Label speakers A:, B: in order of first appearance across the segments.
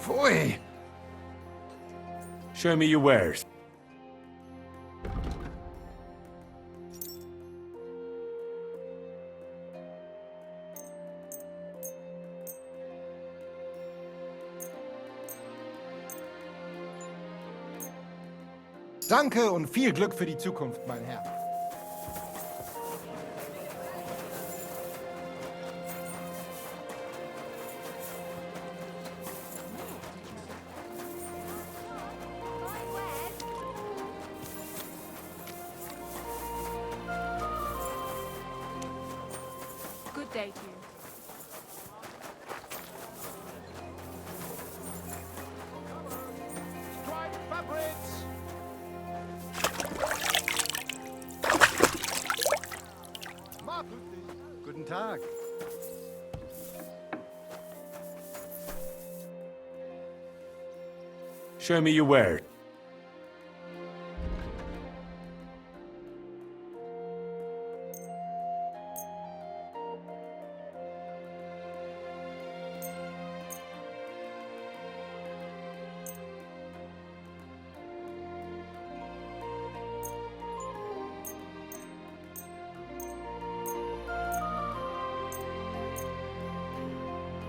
A: Pfui.
B: Show me your wares.
A: Danke und viel Glück für die Zukunft, mein Herr.
C: Good day to you.
A: Striped fabrics! Guten Tag.
B: Show me your wares.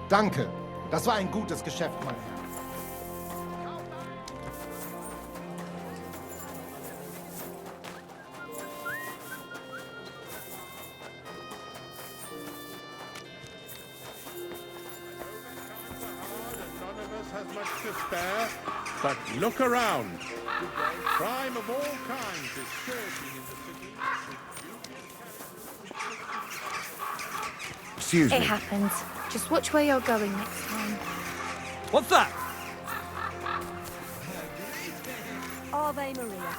A: Danke. Das war ein gutes Geschäft, mein Herr.
D: Has much to spare, but look around. Crime of all kinds is surging in the city.
A: Excuse
C: It
A: me.
C: happens. Just watch where you're going next time.
E: What's that?
C: Ave Maria.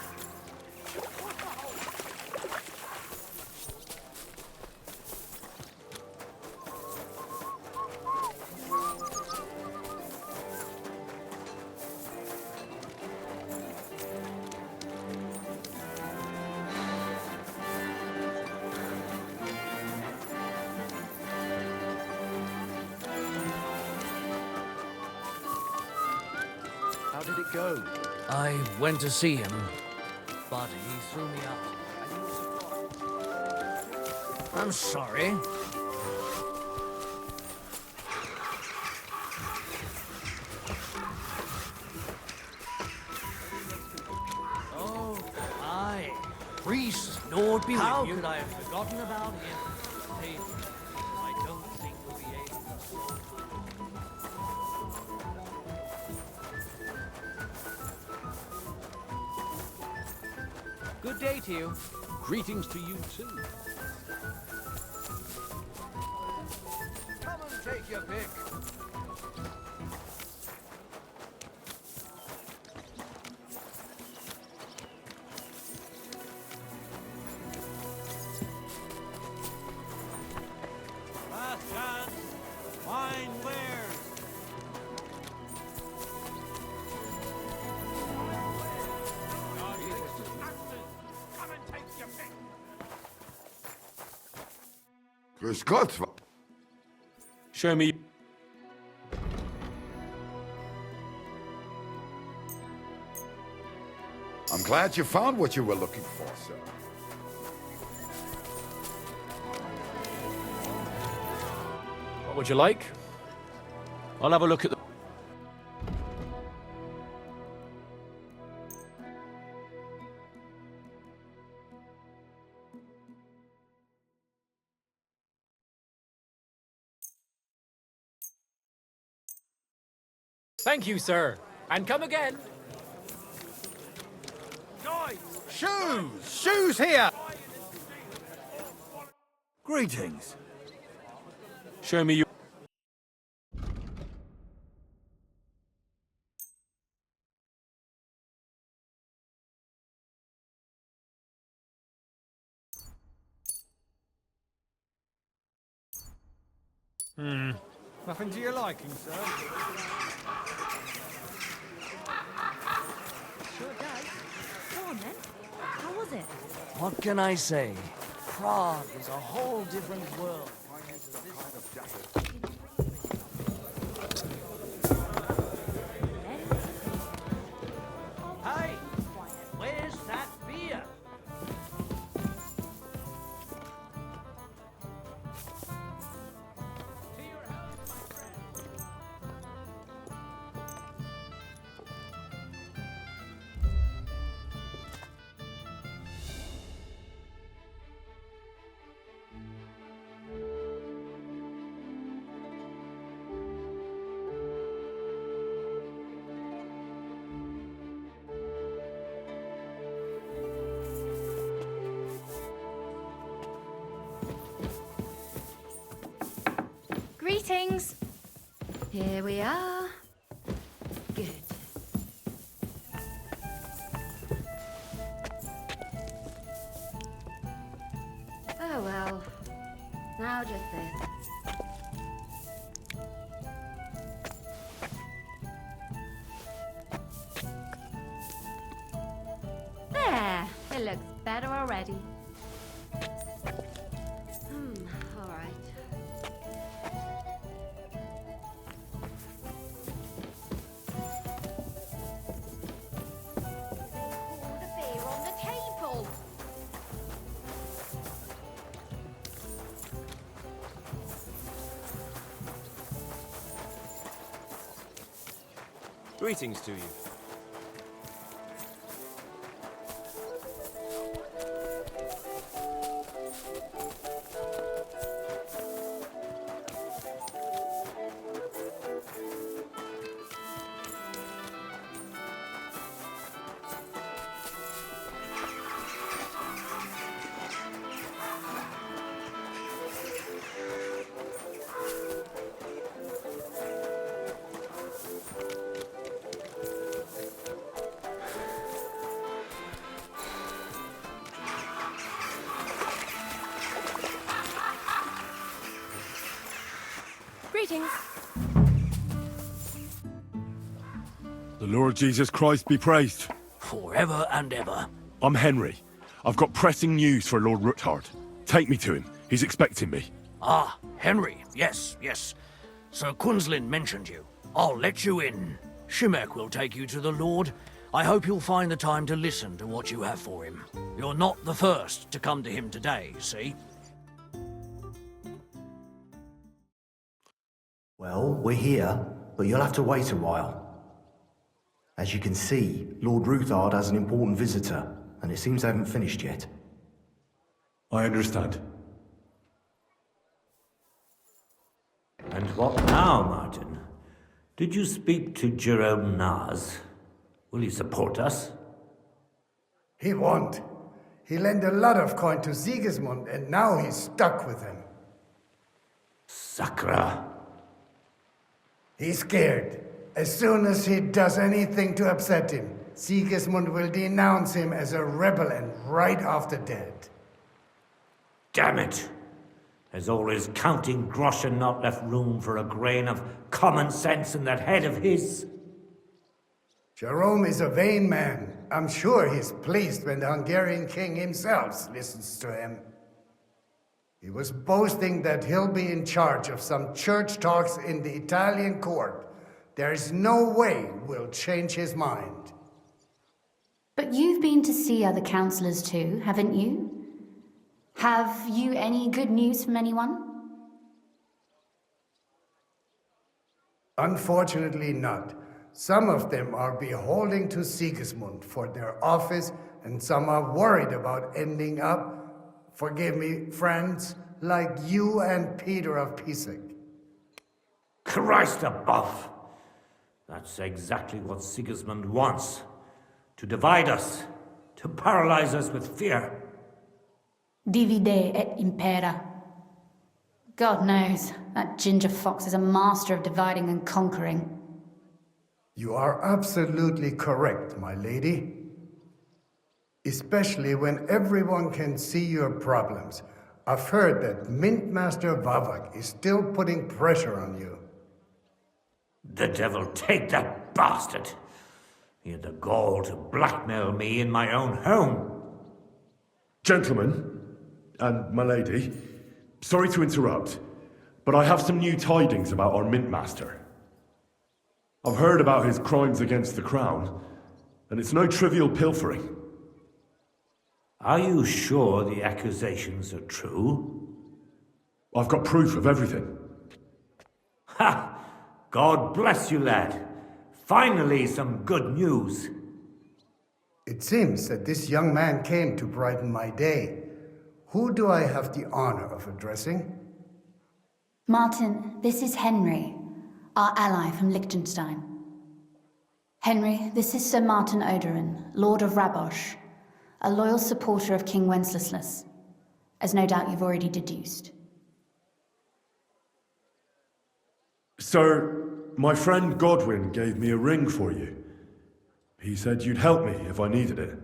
A: How did it go?
E: I went to see him, but he threw me out. I'm sorry. Oh, aye. Priest, Lord be with you. How could I have forgotten about him? I don't think we'll be able to. Good day to you.
D: Greetings to you too.
E: Come and take your pick. Last chance. Fine wares.
F: Grüß Gott.
B: Show me.
F: I'm glad you found what you were looking for, sir.
B: What would you like? I'll have a look at the...
E: Thank you, sir. And come again.
A: Shoes! Shoes here!
E: Greetings.
B: Show me your...
A: Nothing to your liking, sir.
C: Sure does. Go on then. How was it?
E: What can I say? Prague is a whole different world.
C: Greetings. Here we are. Good. Oh well. Now just this. There! It looks better already. Alright. Pour the beer on the table.
B: Greetings to you.
C: Greetings.
G: The Lord Jesus Christ be praised.
E: Forever and ever.
G: I'm Henry. I've got pressing news for Lord Ruthard. Take me to him. He's expecting me.
E: Ah, Henry. Yes, yes. Sir Quinslin mentioned you. I'll let you in. Shimek will take you to the Lord. I hope you'll find the time to listen to what you have for him. You're not the first to come to him today, see?
H: Well, we're here, but you'll have to wait a while. As you can see, Lord Ruthard has an important visitor, and it seems they haven't finished yet.
G: I understand.
I: And what now, Martin? Did you speak to Jerome Naz? Will he support us?
A: He won't. He lent a lot of coin to Sigismund, and now he's stuck with him.
I: Sakra.
A: He's scared. As soon as he does anything to upset him, Sigismund will denounce him as a rebel and right off the dead.
I: Damn it! Has all his counting groschen not left room for a grain of common sense in that head of his?
A: Jerome is a vain man. I'm sure he's pleased when the Hungarian king himself listens to him. He was boasting that he'll be in charge of some church talks in the Italian court. There's no way we'll change his mind.
J: But you've been to see other councillors too, haven't you? Have you any good news from anyone?
A: Unfortunately not. Some of them are beholden to Sigismund for their office, and some are worried about ending up, forgive me, friends, like you and Peter of Pisek.
I: Christ above! That's exactly what Sigismund wants. To divide us. To paralyze us with fear.
J: Divide et impera. God knows, that ginger fox is a master of dividing and conquering.
A: You are absolutely correct, my lady. Especially when everyone can see your problems. I've heard that Mintmaster Vavak is still putting pressure on you.
I: The devil take that bastard! He had the gall to blackmail me in my own home.
G: Gentlemen, and my lady, sorry to interrupt, but I have some new tidings about our Mint Master. I've heard about his crimes against the crown, and it's no trivial pilfering.
I: Are you sure the accusations are true?
G: I've got proof of everything.
I: Ha! God bless you, lad. Finally, some good news.
A: It seems that this young man came to brighten my day. Who do I have the honor of addressing?
J: Martin, this is Henry, our ally from Liechtenstein. Henry, this is Sir Martin Odorin, Lord of Rabosh, a loyal supporter of King Wenceslas, as no doubt you've already deduced.
G: Sir, my friend Godwin gave me a ring for you. He said you'd help me if I needed it.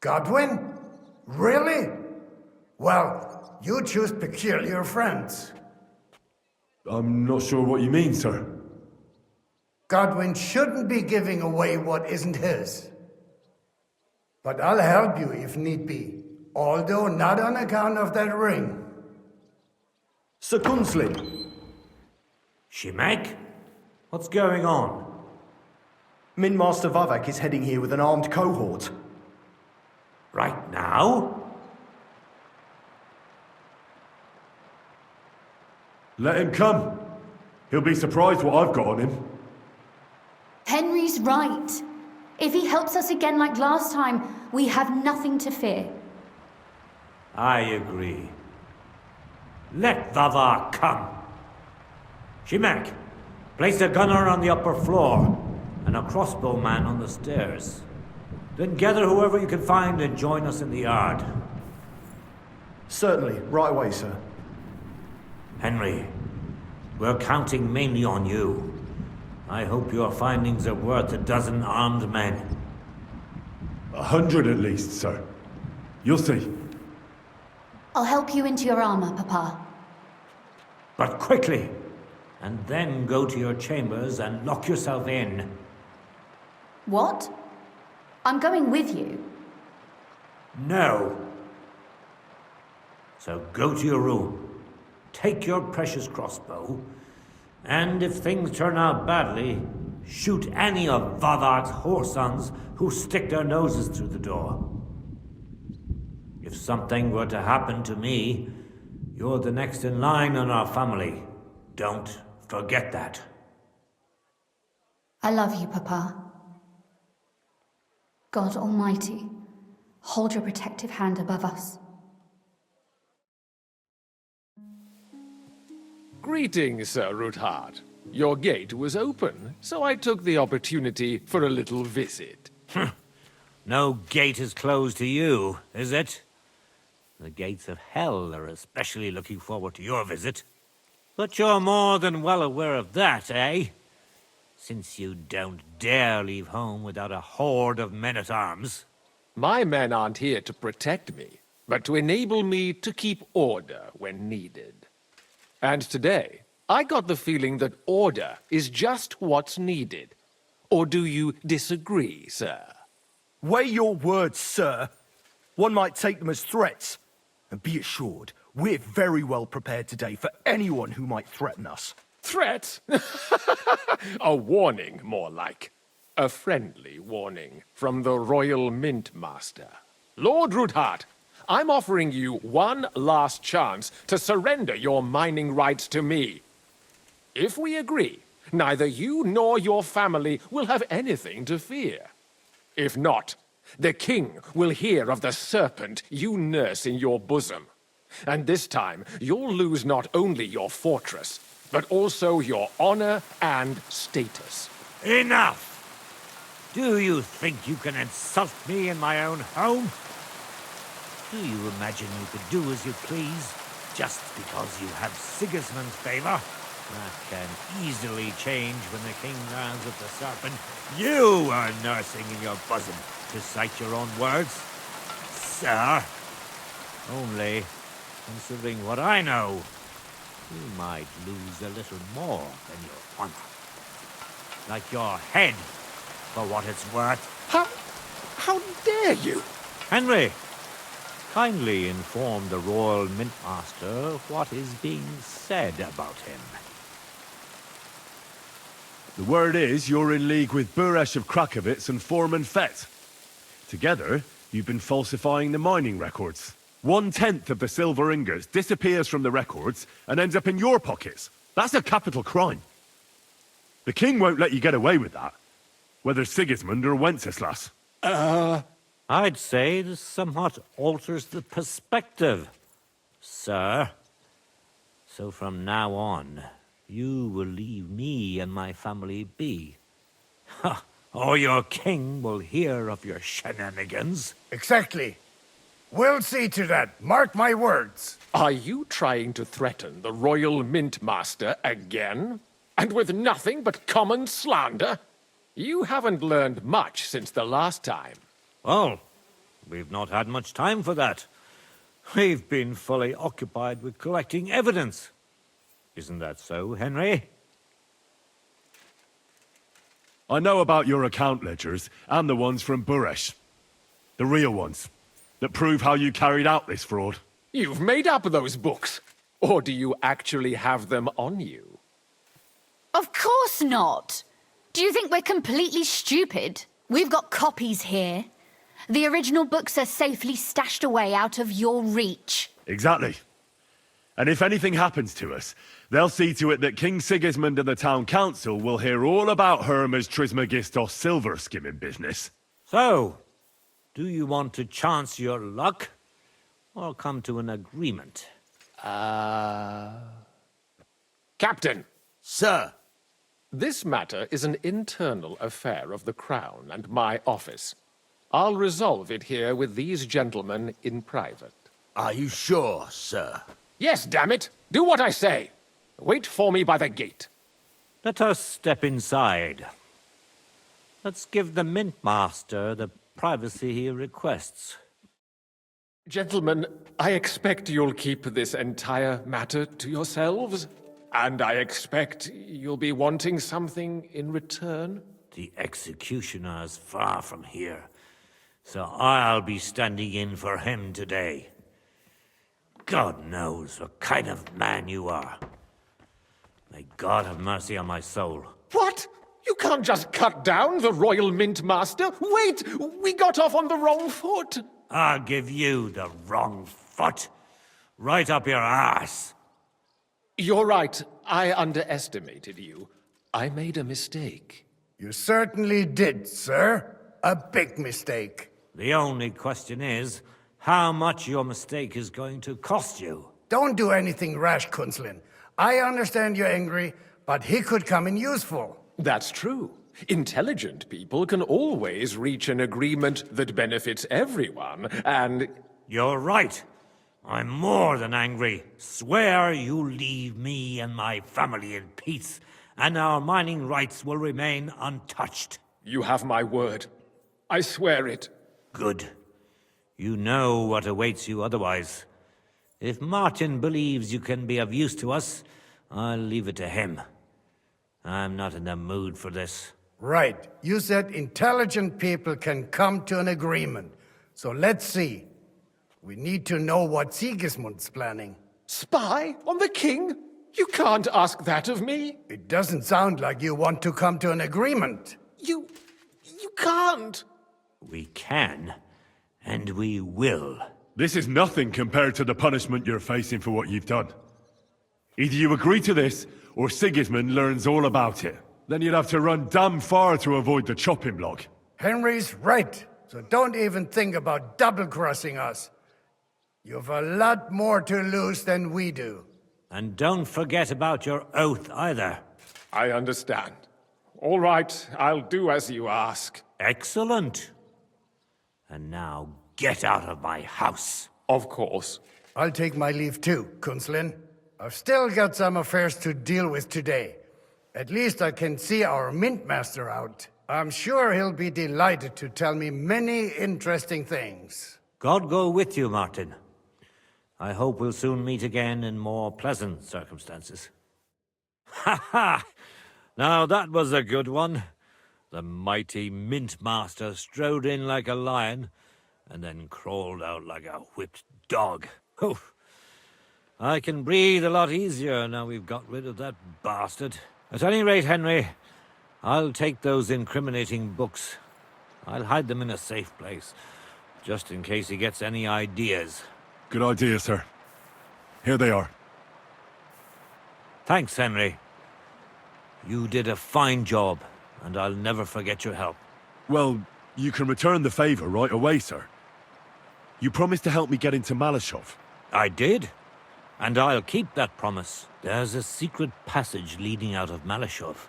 A: Godwin? Really? Well, you choose peculiar friends.
G: I'm not sure what you mean, sir.
A: Godwin shouldn't be giving away what isn't his. But I'll help you if need be, although not on account of that ring.
H: Sir Kunslin,
I: Shimek? What's going on?
H: Min Master Vavak is heading here with an armed cohort.
I: Right now?
G: Let him come. He'll be surprised what I've got on him.
J: Henry's right. If he helps us again like last time, we have nothing to fear.
I: I agree. Let Vavar come. Shimek, place a gunner on the upper floor and a crossbowman on the stairs. Then gather whoever you can find and join us in the yard.
H: Certainly, right away, sir.
I: Henry, we're counting mainly on you. I hope your findings are worth 12 armed men.
G: 100 at least, sir. You'll see.
J: I'll help you into your armor, Papa.
I: But quickly! And then go to your chambers and lock yourself in.
J: What? I'm going with you.
I: No. So go to your room. Take your precious crossbow. And if things turn out badly, shoot any of Vavar's whoresons who stick their noses through the door. If something were to happen to me, you're the next in line in our family. Don't forget that.
J: I love you, Papa. God Almighty, hold your protective hand above us.
B: Greetings, Sir Ruthard. Your gate was open, so I took the opportunity for a little visit.
I: No gate is closed to you, is it? The gates of hell are especially looking forward to your visit. But you're more than well aware of that, eh? Since you don't dare leave home without a horde of men-at-arms.
B: My men aren't here to protect me, but to enable me to keep order when needed. And today, I got the feeling that order is just what's needed. Or do you disagree, sir?
K: Weigh your words, sir. One might take them as threats. And be assured, we're very well prepared today for anyone who might threaten us.
B: Threat? A warning, more like. A friendly warning from the Royal Mint Master. Lord Ruthard, I'm offering you one last chance to surrender your mining rights to me. If we agree, neither you nor your family will have anything to fear. If not, the king will hear of the serpent you nurse in your bosom. And this time, you'll lose not only your fortress, but also your honor and status.
I: Enough! Do you think you can insult me in my own home? Do you imagine you could do as you please, just because you have Sigismund's favor? That can easily change when the king learns of the serpent you are nursing in your bosom, to cite your own words. Sir, only, considering what I know, you might lose a little more than your honor. Like your head, for what it's worth.
B: How dare you?
I: Henry, kindly inform the Royal Mint Master what is being said about him.
G: The word is you're in league with Buresh of Krakowitz and Foreman Fett. Together, you've been falsifying the mining records. 1/10 of the silver ingots disappears from the records and ends up in your pockets. That's a capital crime. The king won't let you get away with that, whether Sigismund or Wenceslas.
I: I'd say this somewhat alters the perspective, sir. So from now on, you will leave me and my family be. Or your king will hear of your shenanigans.
A: Exactly. We'll see to that. Mark my words.
B: Are you trying to threaten the Royal Mint Master again? And with nothing but common slander? You haven't learned much since the last time.
I: Well, we've not had much time for that. We've been fully occupied with collecting evidence. Isn't that so, Henry?
G: I know about your account ledgers and the ones from Buresh. The real ones. That prove how you carried out this fraud.
B: You've made up those books. Or do you actually have them on you?
J: Of course not. Do you think we're completely stupid? We've got copies here. The original books are safely stashed away out of your reach.
G: Exactly. And if anything happens to us, they'll see to it that King Sigismund and the town council will hear all about Hermes Trismegistos silver skimming business.
I: So, do you want to chance your luck? Or come to an agreement?
B: Captain!
K: Sir.
B: This matter is an internal affair of the Crown and my office. I'll resolve it here with these gentlemen in private.
K: Are you sure, sir?
B: Yes, damn it! Do what I say! Wait for me by the gate.
I: Let us step inside. Let's give the Mint Master the privacy he requests.
B: Gentlemen, I expect you'll keep this entire matter to yourselves. And I expect you'll be wanting something in return.
I: The executioner's far from here, so I'll be standing in for him today. God knows what kind of man you are. May God have mercy on my soul.
B: What? You can't just cut down the Royal Mint Master? Wait! We got off on the wrong foot!
I: I'll give you the wrong foot. Right up your ass.
B: You're right. I underestimated you. I made a mistake.
A: You certainly did, sir. A big mistake.
I: The only question is, how much your mistake is going to cost you.
A: Don't do anything rash, Kunzlin. I understand you're angry, but he could come in useful.
B: That's true. Intelligent people can always reach an agreement that benefits everyone, and...
I: You're right. I'm more than angry. Swear you leave me and my family in peace, and our mining rights will remain untouched.
B: You have my word. I swear it.
I: Good. You know what awaits you otherwise. If Martin believes you can be of use to us, I'll leave it to him. I'm not in the mood for this.
A: Right. You said intelligent people can come to an agreement. So let's see. We need to know what Sigismund's planning.
B: Spy on the king? You can't ask that of me.
A: It doesn't sound like you want to come to an agreement.
B: You can't.
I: We can, and we will.
G: This is nothing compared to the punishment you're facing for what you've done. Either you agree to this, or Sigismund learns all about it. Then you'd have to run damn far to avoid the chopping block.
A: Henry's right, so don't even think about double-crossing us. You've a lot more to lose than we do.
I: And don't forget about your oath either.
B: I understand. All right, I'll do as you ask.
I: Excellent. And now get out of my house.
B: Of course.
A: I'll take my leave too, Kunzlin. I've still got some affairs to deal with today. At least I can see our Mint Master out. I'm sure he'll be delighted to tell me many interesting things.
I: God go with you, Martin. I hope we'll soon meet again in more pleasant circumstances. Ha ha! Now that was a good one. The mighty Mint Master strode in like a lion, and then crawled out like a whipped dog. Oof. I can breathe a lot easier now we've got rid of that bastard. At any rate, Henry, I'll take those incriminating books. I'll hide them in a safe place, just in case he gets any ideas.
G: Good idea, sir. Here they are.
I: Thanks, Henry. You did a fine job, and I'll never forget your help.
G: Well, you can return the favor right away, sir. You promised to help me get into Malashov.
I: I did, and I'll keep that promise. There's a secret passage leading out of Malashov,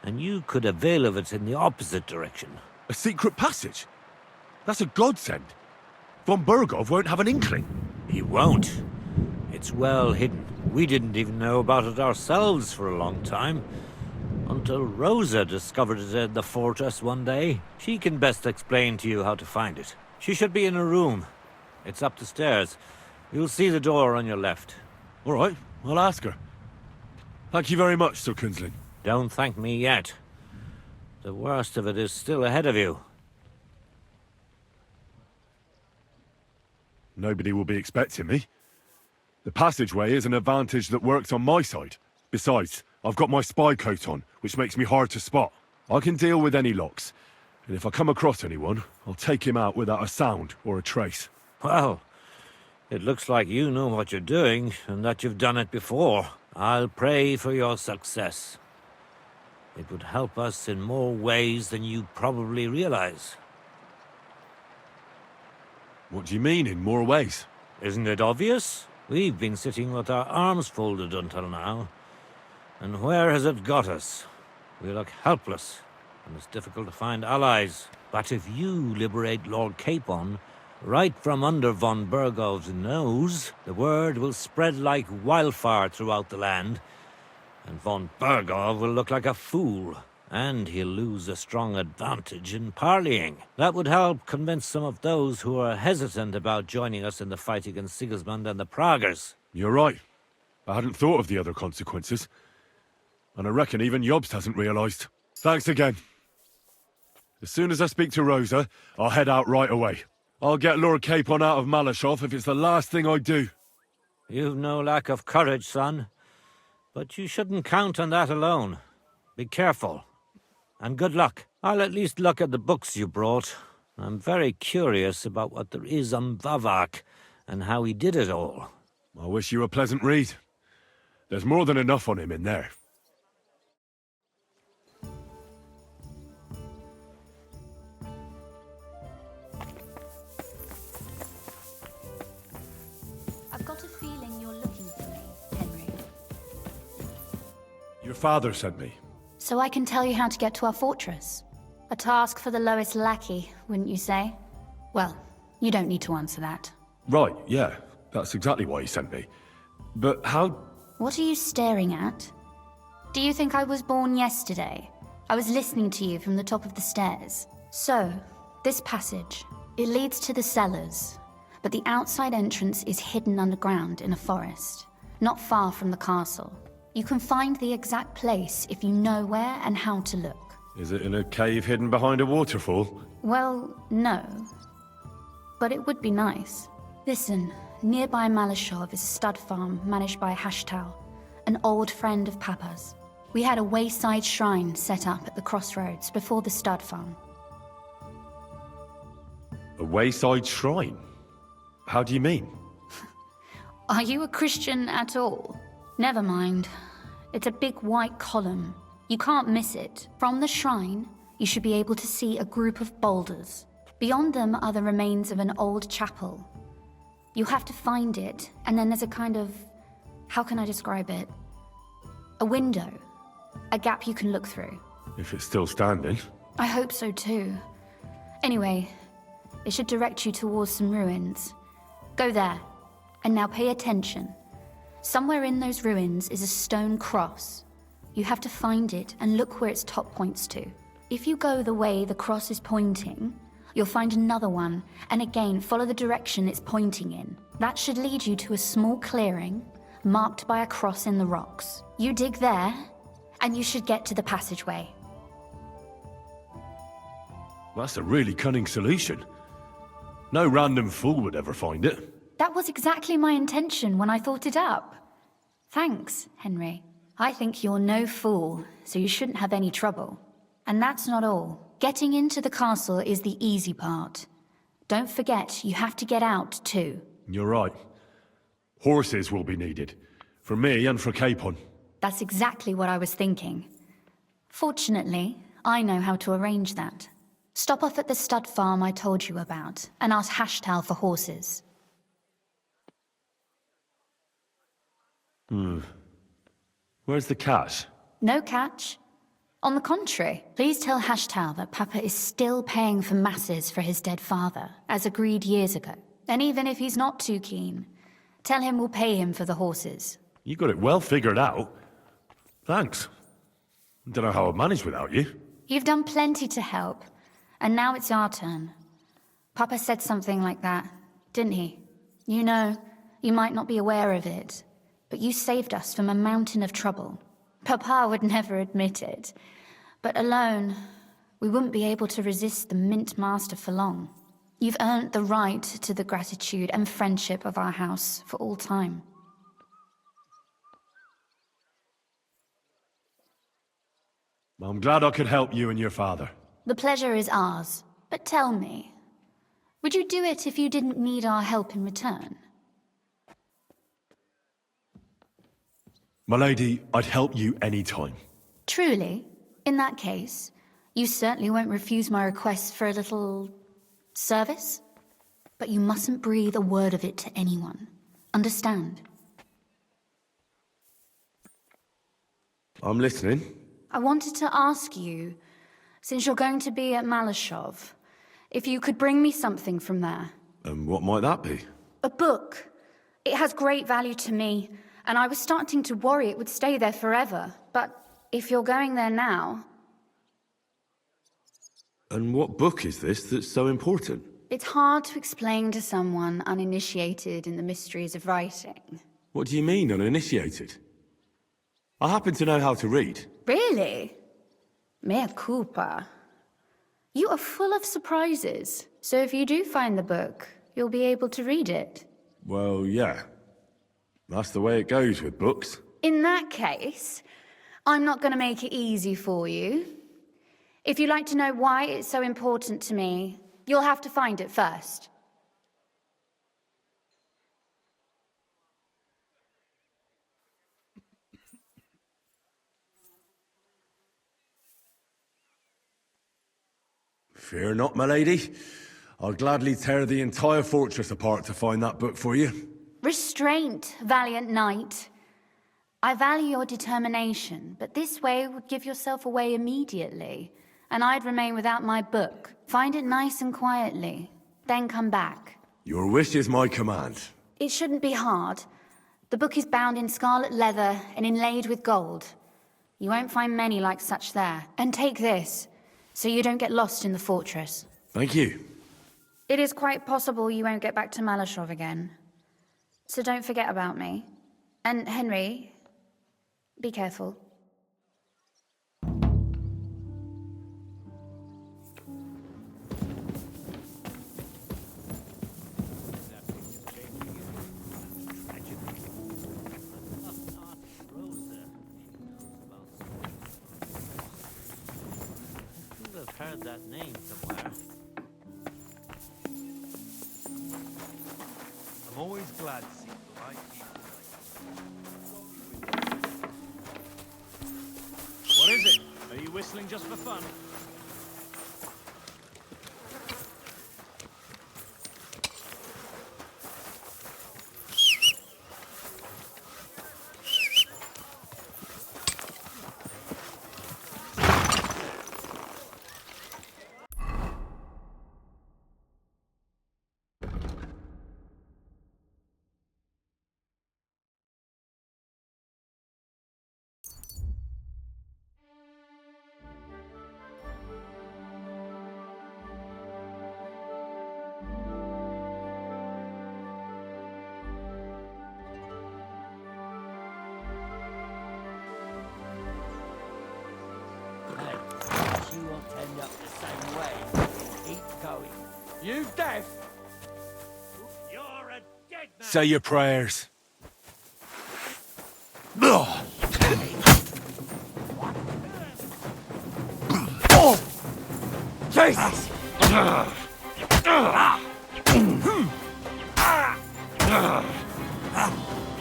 I: and you could avail of it in the opposite direction.
G: A secret passage? That's a godsend. Von Bergov won't have an inkling.
I: He won't. It's well hidden. We didn't even know about it ourselves for a long time. Until Rosa discovered it in the fortress one day. She can best explain to you how to find it. She should be in her room. It's up the stairs. You'll see the door on your left.
G: All right, I'll ask her. Thank you very much, Sir Kunzlin.
I: Don't thank me yet. The worst of it is still ahead of you.
G: Nobody will be expecting me. The passageway is an advantage that works on my side. Besides, I've got my spy coat on, which makes me hard to spot. I can deal with any locks, and if I come across anyone, I'll take him out without a sound or a trace.
I: Well, it looks like you know what you're doing, and that you've done it before. I'll pray for your success. It would help us in more ways than you probably realize.
G: What do you mean, in more ways?
I: Isn't it obvious? We've been sitting with our arms folded until now. And where has it got us? We look helpless, and it's difficult to find allies. But if you liberate Lord Capon, right from under von Bergov's nose, the word will spread like wildfire throughout the land, and von Bergov will look like a fool, and he'll lose a strong advantage in parleying. That would help convince some of those who are hesitant about joining us in the fight against Sigismund and the Praguers.
G: You're right. I hadn't thought of the other consequences. And I reckon even Jobst hasn't realized. Thanks again. As soon as I speak to Rosa, I'll head out right away. I'll get Lord Capon out of Malashov if it's the last thing I do.
I: You've no lack of courage, son. But you shouldn't count on that alone. Be careful. And good luck. I'll at least look at the books you brought. I'm very curious about what there is on Vavak, and how he did it all.
G: I wish you a pleasant read. There's more than enough on him in there.
J: I've got a feeling you're looking for me, Henry.
G: Your father sent me.
J: So I can tell you how to get to our fortress. A task for the lowest lackey, wouldn't you say? Well, you don't need to answer that.
G: Right, yeah. That's exactly why he sent me. But how...
J: What are you staring at? Do you think I was born yesterday? I was listening to you from the top of the stairs. So, this passage, it leads to the cellars, but the outside entrance is hidden underground in a forest, not far from the castle. You can find the exact place if you know where and how to look.
G: Is it in a cave hidden behind a waterfall?
J: Well, no. But it would be nice. Listen, nearby Malashov is a stud farm managed by Hashtal, an old friend of Papa's. We had a wayside shrine set up at the crossroads before the stud farm.
G: A wayside shrine? How do you mean?
J: Are you a Christian at all? Never mind. It's a big white column. You can't miss it. From the shrine, you should be able to see a group of boulders. Beyond them are the remains of an old chapel. You have to find it, and then there's a kind of... how can I describe it? A window. A gap you can look through.
G: If it's still standing.
J: I hope so too. Anyway, it should direct you towards some ruins. Go there. And now pay attention. Somewhere in those ruins is a stone cross. You have to find it and look where its top points to. If you go the way the cross is pointing, you'll find another one, and again follow the direction it's pointing in. That should lead you to a small clearing, marked by a cross in the rocks. You dig there, and you should get to the passageway.
G: That's a really cunning solution. No random fool would ever find it.
J: That was exactly my intention when I thought it up. Thanks, Henry. I think you're no fool, so you shouldn't have any trouble. And that's not all. Getting into the castle is the easy part. Don't forget, you have to get out too.
G: You're right. Horses will be needed. For me and for Capon.
J: That's exactly what I was thinking. Fortunately, I know how to arrange that. Stop off at the stud farm I told you about, and ask Hashtal for horses.
G: Where's the catch?
J: No catch. On the contrary, please tell Hashtal that Papa is still paying for masses for his dead father, as agreed years ago. And even if he's not too keen, tell him we'll pay him for the horses.
G: You got it well figured out. Thanks. Don't know how I'd manage without you.
J: You've done plenty to help, and now it's our turn. Papa said something like that, didn't he? You know, you might not be aware of it, but you saved us from a mountain of trouble. Papa would never admit it, but alone, we wouldn't be able to resist the Mint Master for long. You've earned the right to the gratitude and friendship of our house for all time.
G: I'm glad I could help you and your father.
J: The pleasure is ours, but tell me, would you do it if you didn't need our help in return?
G: My lady, I'd help you any time.
J: Truly? In that case, you certainly won't refuse my request for a little service? But you mustn't breathe a word of it to anyone. Understand?
G: I'm listening.
J: I wanted to ask you, since you're going to be at Malashov, if you could bring me something from there.
G: And what might that be?
J: A book. It has great value to me, and I was starting to worry it would stay there forever. But if you're going there now...
G: And what book is this that's so important?
J: It's hard to explain to someone uninitiated in the mysteries of writing.
G: What do you mean, uninitiated? I happen to know how to read.
J: Really? Mea culpa. You are full of surprises, so if you do find the book, you'll be able to read it.
G: Well, yeah. That's the way it goes with books.
J: In that case, I'm not going to make it easy for you. If you'd like to know why it's so important to me, you'll have to find it first.
G: Fear not, my lady. I'll gladly tear the entire fortress apart to find that book for you.
J: Restraint, valiant knight. I value your determination, but this way would give yourself away immediately, and I'd remain without my book. Find it nice and quietly, then come back.
G: Your wish is my command.
J: It shouldn't be hard. The book is bound in scarlet leather and inlaid with gold. You won't find many like such there. And take this, so you don't get lost in the fortress.
G: Thank you.
J: It is quite possible you won't get back to Malashov again. So don't forget about me. And Henry, be careful.
I: I've heard that name somewhere. I'm always glad to see the right people. What is it? Are you whistling just for fun?
L: You won't end up the same way. Keep going.
I: You deaf? You're a dead man.
K: Say your prayers. Oh! Jesus!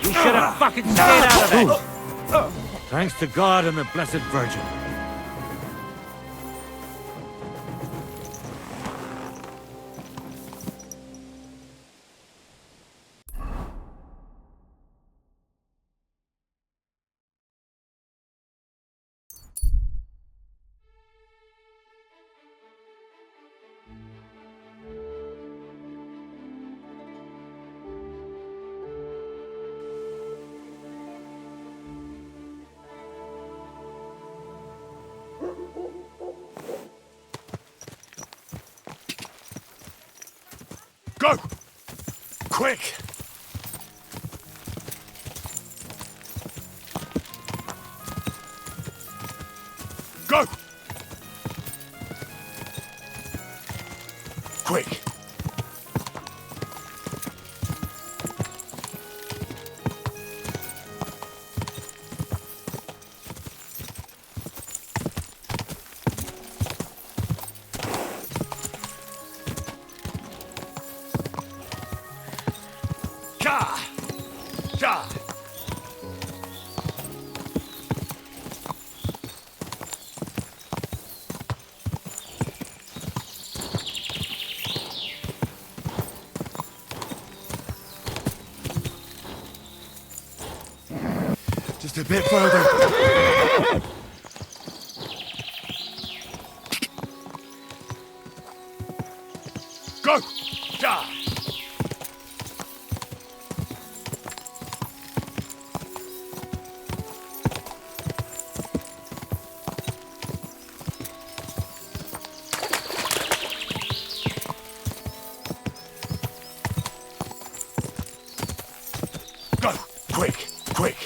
I: You should have fucking stayed out of it. Thanks to God and the Blessed Virgin.
G: Go! Quick! Go! Quick! Ja! Ja! Just a bit further. Go! Ja! Go! Quick! Quick!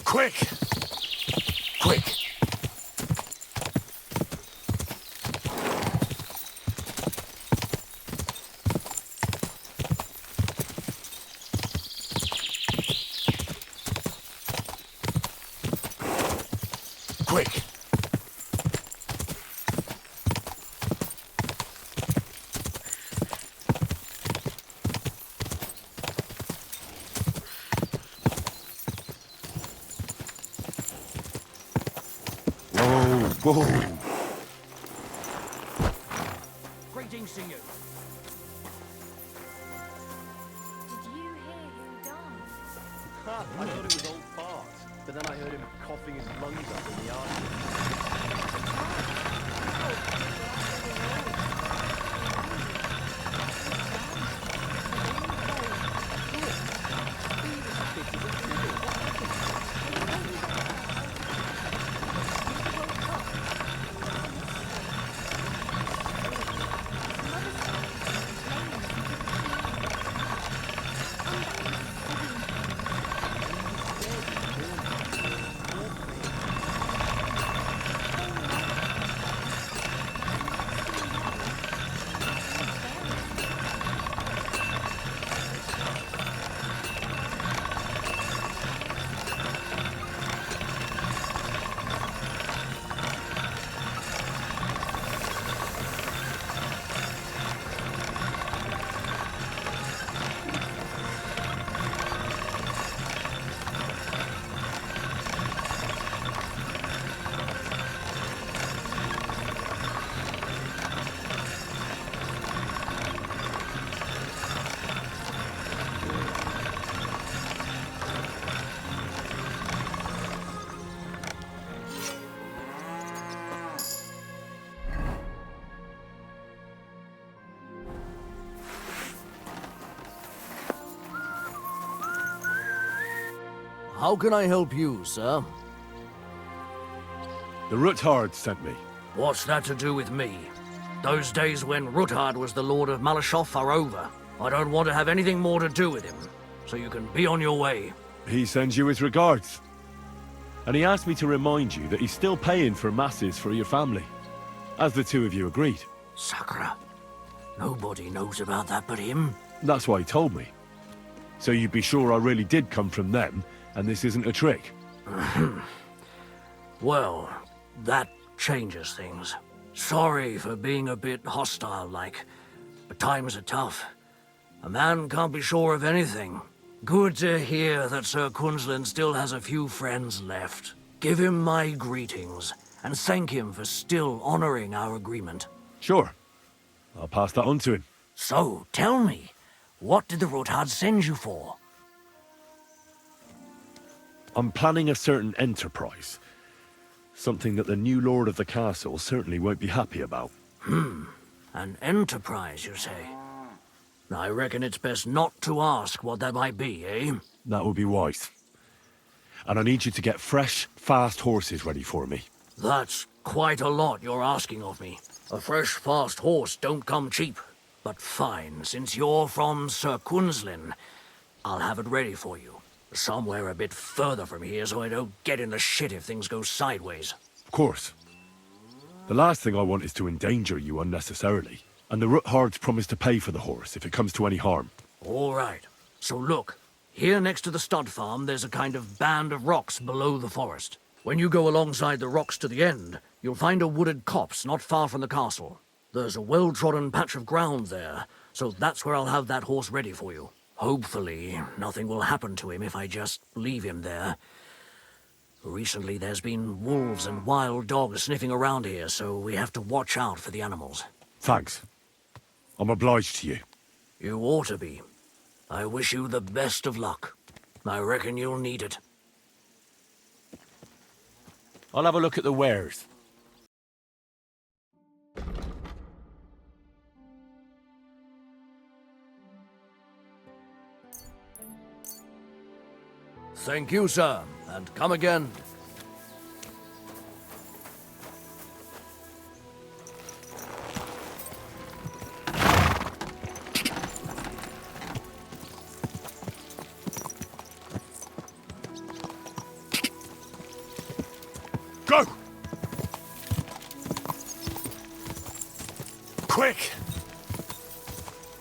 G: Quick! Quick! Quick! Whoa!
E: Greetings to you.
C: Did you hear who died?
K: I thought it was old farts, but then I heard him coughing his lungs up in the army.
E: How can I help you, sir?
G: The Ruthard sent me.
E: What's that to do with me? Those days when Ruthard was the Lord of Malashoff are over. I don't want to have anything more to do with him, so you can be on your way.
G: He sends you his regards. And he asked me to remind you that he's still paying for masses for your family, as the two of you agreed.
E: Sakura. Nobody knows about that but him.
G: That's what he told me. So you'd be sure I really did come from them, and this isn't a trick.
E: Well, that changes things. Sorry for being a bit hostile-like, but times are tough. A man can't be sure of anything. Good to hear that Sir Quinlan still has a few friends left. Give him my greetings, and thank him for still honoring our agreement.
G: Sure. I'll pass that on to him.
E: So, tell me, What did the Rotard send you for?
G: I'm planning a certain enterprise. Something that the new lord of the castle certainly won't be happy about.
E: An enterprise, you say? I reckon it's best not to ask what that might be, eh?
G: That would be wise. And I need you to get fresh, fast horses ready for me.
E: That's quite a lot you're asking of me. A fresh, fast horse don't come cheap. But fine, since you're from Sir Quinslin, I'll have it ready for you. Somewhere a bit further from here so I don't get in the shit if things go sideways.
G: Of course. The last thing I want is to endanger you unnecessarily. And the Roothards promise to pay for the horse if it comes to any harm.
E: All right. So look, here next to the stud farm there's a kind of band of rocks below the forest. When you go alongside the rocks to the end, you'll find a wooded copse not far from the castle. There's a well-trodden patch of ground there, so that's where I'll have that horse ready for you. Hopefully, nothing will happen to him if I just leave him there. Recently, there's been wolves and wild dogs sniffing around here, so we have to watch out for the animals.
G: Thanks. I'm obliged to you.
E: You ought to be. I wish you the best of luck. I reckon you'll need it.
I: I'll have a look at the wares.
E: Thank you, sir, and come again.
G: Go! Quick!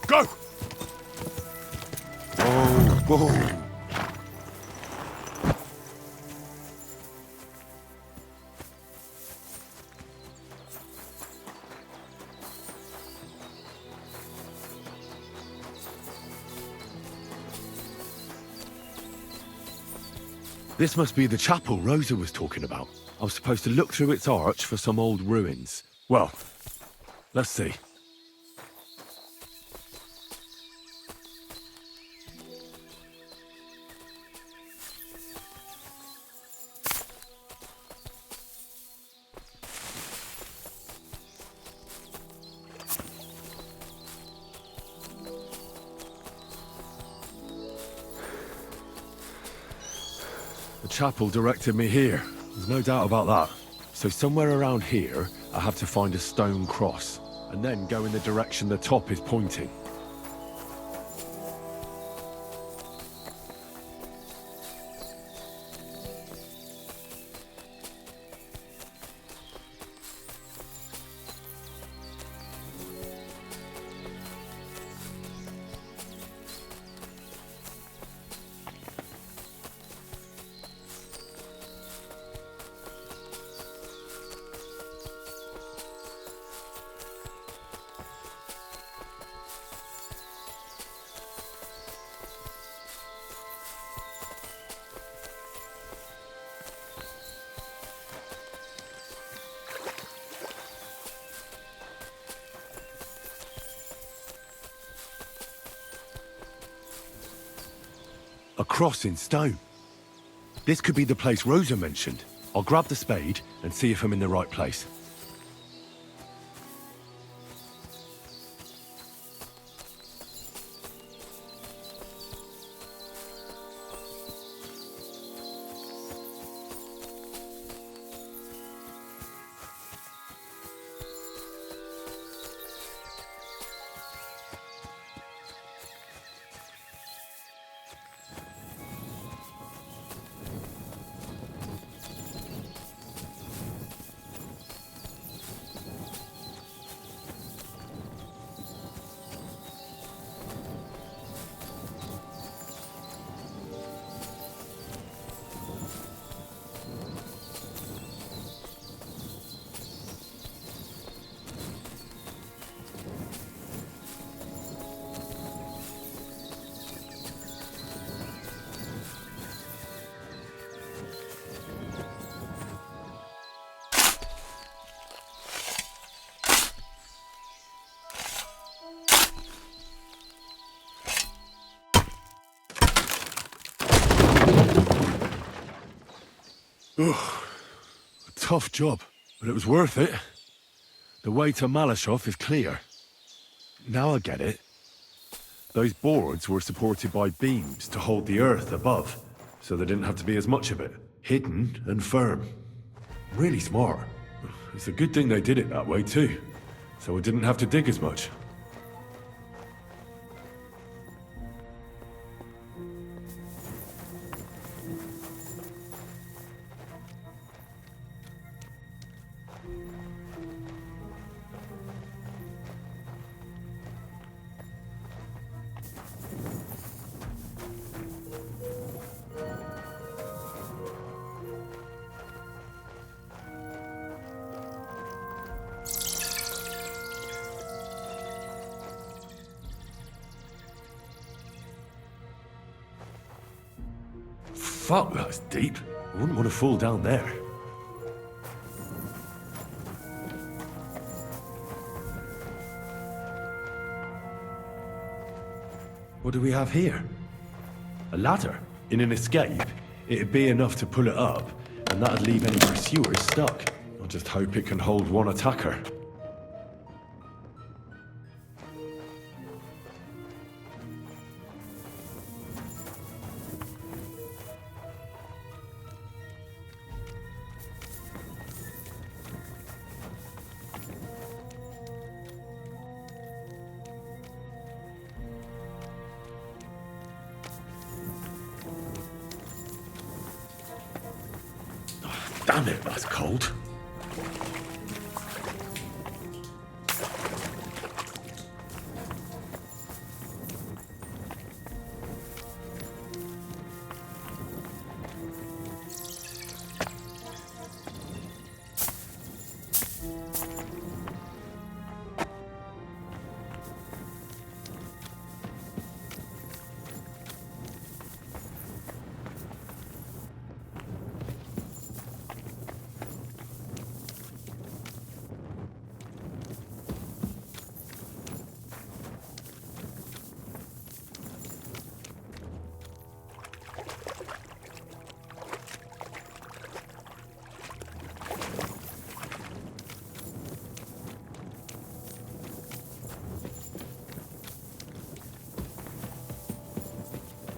G: Go!
F: Oh, whoa.
G: This must be the chapel Rosa was talking about. I was supposed to look through its arch for some old ruins. Well, let's see. The chapel directed me here. There's no doubt about that. So somewhere around here, I have to find a stone cross, and then go in the direction the top is pointing. A cross in stone. This could be the place Rosa mentioned. I'll grab the spade and see if I'm in the right place. A tough job, but it was worth it. The way to Malashov is clear. Now I get it. Those boards were supported by beams to hold the earth above, so there didn't have to be as much of it. Hidden and firm. Really smart. It's a good thing they did it that way too, so we didn't have to dig as much. Fuck, that's deep. I wouldn't want to fall down there. What do we have here? A ladder? In an escape, it'd be enough to pull it up, and that'd leave any pursuers stuck. I just hope it can hold one attacker. Damn it, that's cold.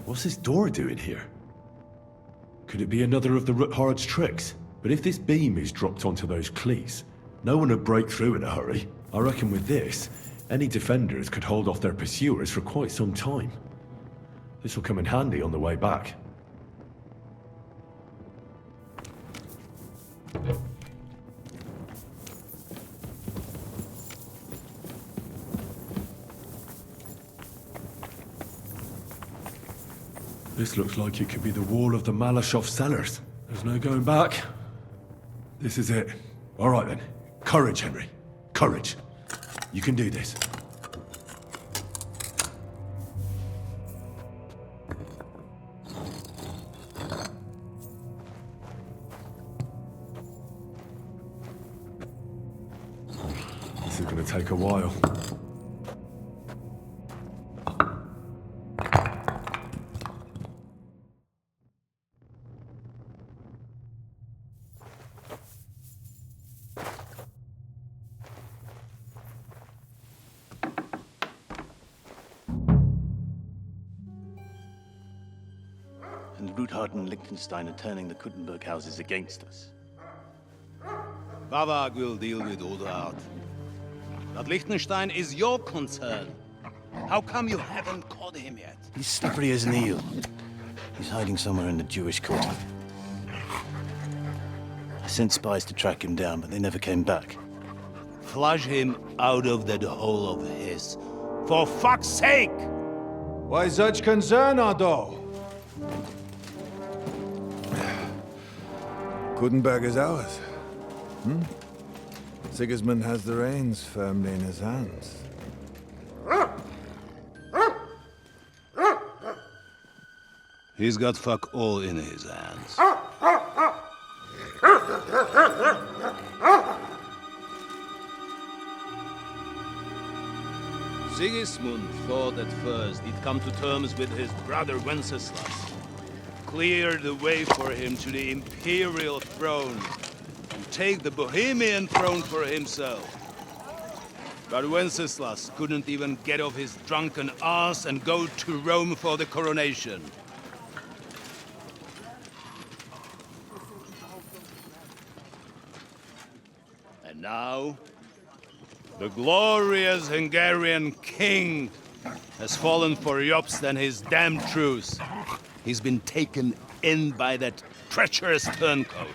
G: What's this door doing here? Could it be another of the Ruthard's tricks? But if this beam is dropped onto those cleats, no one would break through in a hurry. I reckon with this, any defenders could hold off their pursuers for quite some time. This will come in handy on the way back. This looks like it could be the wall of the Malashov cellars. There's no going back. This is it. All right then. Courage, Henry. Courage. You can do this. This is going to take a while.
M: And Ruthard and Liechtenstein are turning the Kuttenberg houses against us.
N: Bavag will deal with Ruthard. But Liechtenstein is your concern. How come you haven't caught him yet?
M: He's slippery as an eel. He's hiding somewhere in the Jewish quarter. I sent spies to track him down, but they never came back.
N: Flush him out of that hole of his. For fuck's sake!
O: Why such concern, Otto? Kuttenberg is ours. Sigismund has the reins firmly in his hands.
N: He's got fuck all in his hands. Sigismund thought at first he'd come to terms with his brother Wenceslas. clear the way for him to the imperial throne and take the Bohemian throne for himself. But Wenceslas couldn't even get off his drunken ass and go to Rome for the coronation. And now, the glorious Hungarian king has fallen for Jobst and his damned truce. He's been taken in by that treacherous turncoat.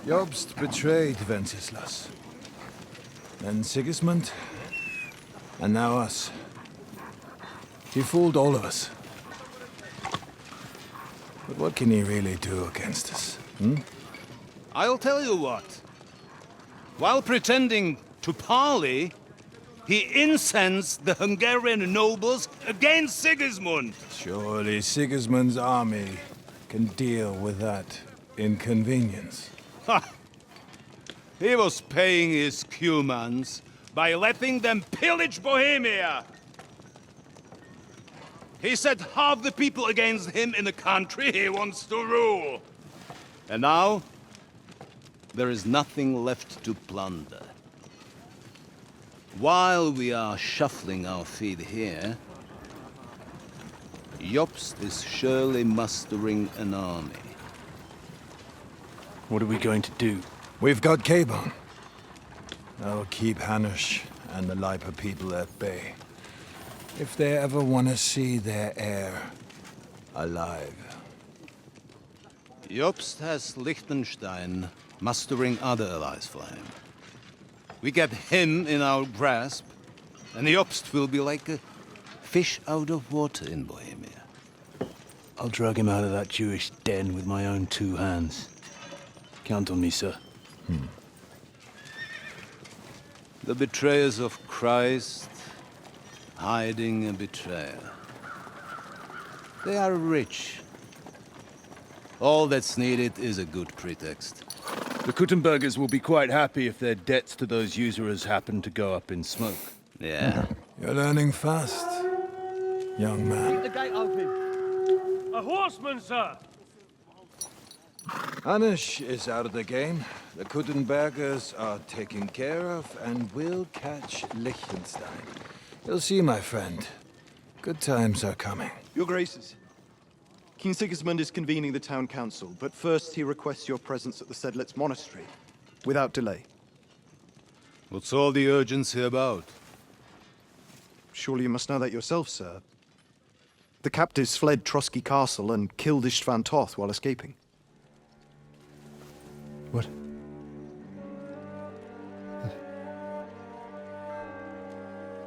O: Jobst betrayed Wenceslas. Then Sigismund, and now us. He fooled all of us. But what can he really do against us, hmm?
N: I'll tell you what. While pretending to parley, he incensed the Hungarian nobles against Sigismund.
O: Surely Sigismund's army can deal with that inconvenience.
N: Ha! He was paying his Cumans by letting them pillage Bohemia. He set half the people against him in the country he wants to rule. And now, there is nothing left to plunder. While we are shuffling our feet here, Jobst is surely mustering an army.
M: What are we going to do?
O: We've got Cabon. That'll keep Hanush and the Lipa people at bay. If they ever want to see their heir alive.
N: Jobst has Liechtenstein mustering other allies for him. We get him in our grasp, and Jobst will be like a fish out of water in Bohemia.
M: I'll drag him out of that Jewish den with my own 2 hands. Count on me, sir.
N: The betrayers of Christ hiding a betrayer. They are rich. All that's needed is a good pretext.
M: The Kuttenbergers will be quite happy if their debts to those usurers happen to go up in smoke.
N: Yeah.
O: You're learning fast, young man.
L: Keep the gate open.
E: A horseman, sir!
O: Hanush is out of the game. The Kuttenbergers are taken care of, and we'll catch Liechtenstein. You'll see, my friend. Good times are coming.
K: Your Graces, King Sigismund is convening the town council, but first he requests your presence at the Sedlitz monastery, without delay.
N: What's all the urgency about?
K: Surely you must know that yourself, sir. The captives fled Trotsky Castle and killed Istvan Toth while escaping.
O: What?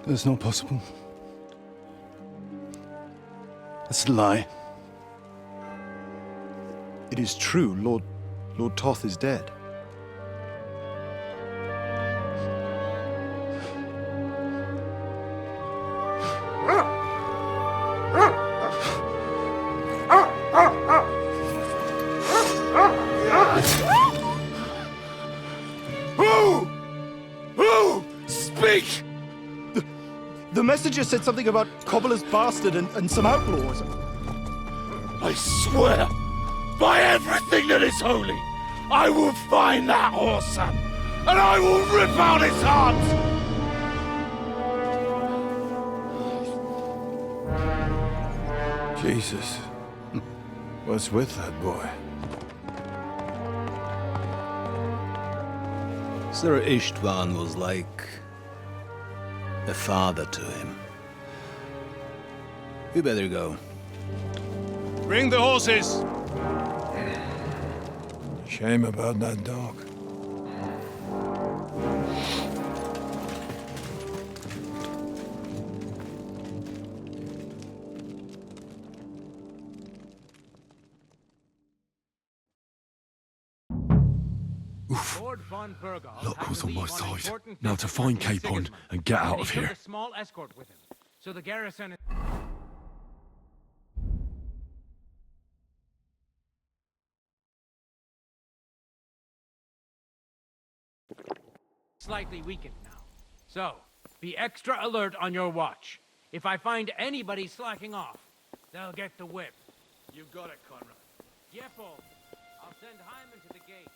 M: That's not possible. That's a lie.
K: It is true, Lord Toth is dead.
F: Who? Speak!
K: The messenger said something about Cobbler's bastard and some outlaws.
F: I swear, by everything that is holy, I will find that whoreson, and I will rip out his heart!
O: Jesus. What's with that boy?
N: Sir Istvan was like a father to him. We better go. Bring the horses!
O: Shame about that dog.
G: Luck was on my side. Now to find Capon and get out of here.
E: A small escort with him. So the garrison is slightly weakened now. So, be extra alert on your watch. If I find anybody slacking off, they'll get the whip.
L: You've got it, Conrad. Yepo, I'll send Hyman to the gate.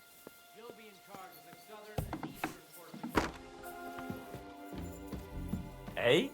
L: You'll be in charge of the southern and eastern ports.
P: Eh?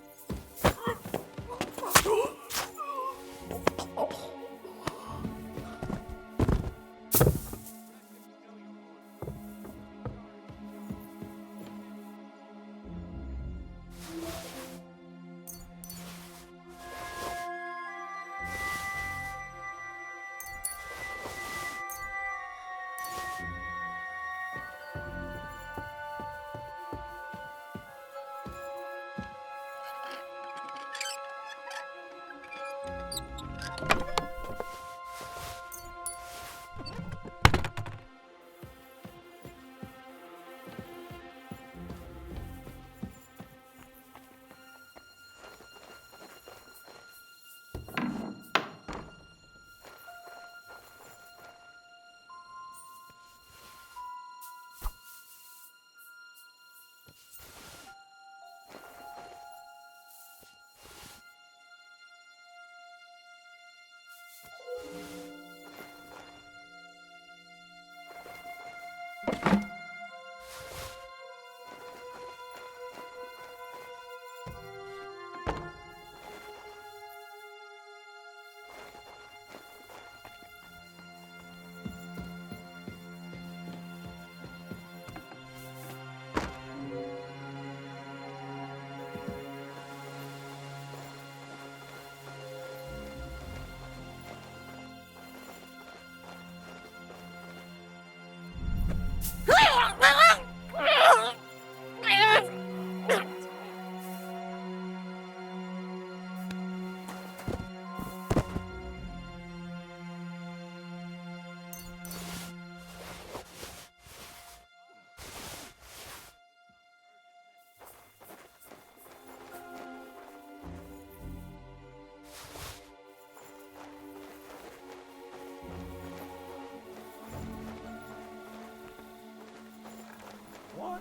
L: What?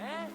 L: Eh?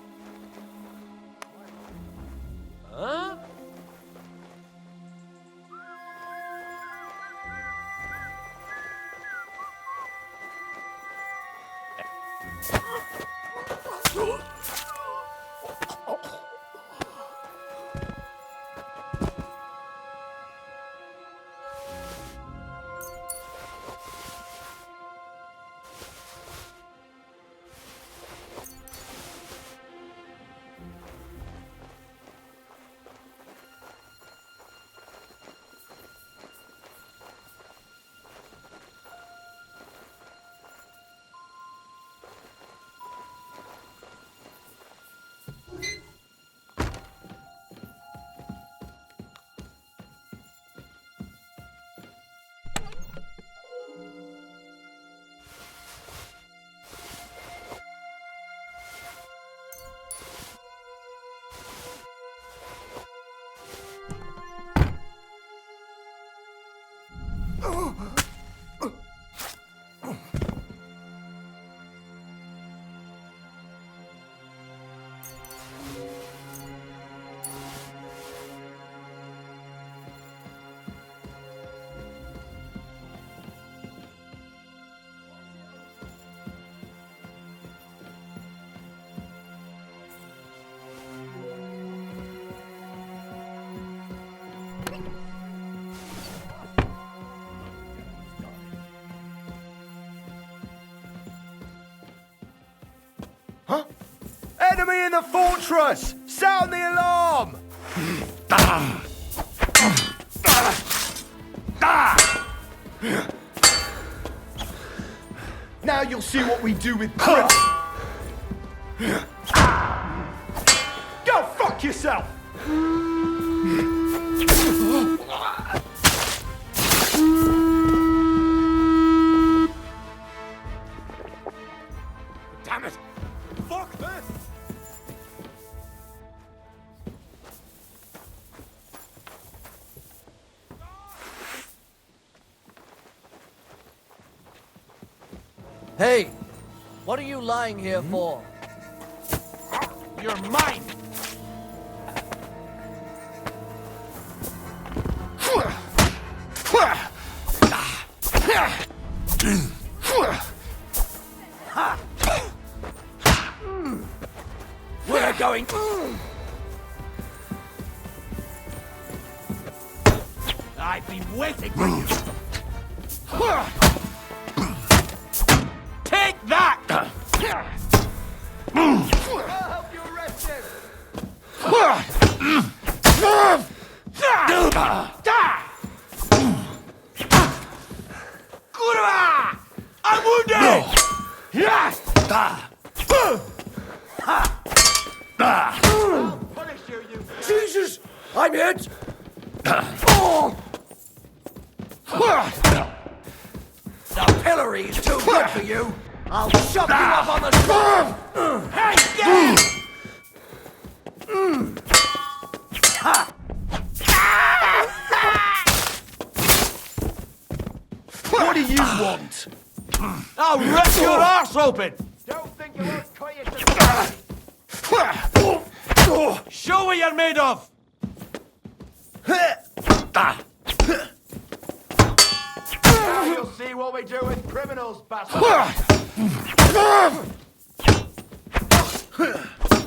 L: Huh?
K: Enemy in the fortress! Sound the alarm! Now you'll see what we do with Brit. Go fuck yourself!
B: Damn it! Fuck this!
L: Hey, what are you lying here for?
B: You're mine!
E: We're going. I've been waiting for you. Take that!
K: I'll help you arrest him!
E: Kurwa! I'm wounded!
K: I'll punish you, you...
E: Jesus! I'm hit! The pillory is too good for you! I'll shove you up on the spot! Hey, get!
K: What do you want?
E: I'll rip your arse open!
K: Don't think you won't cut you to...
E: Show what you're made of!
K: Now you'll see what we do with criminals, bastard!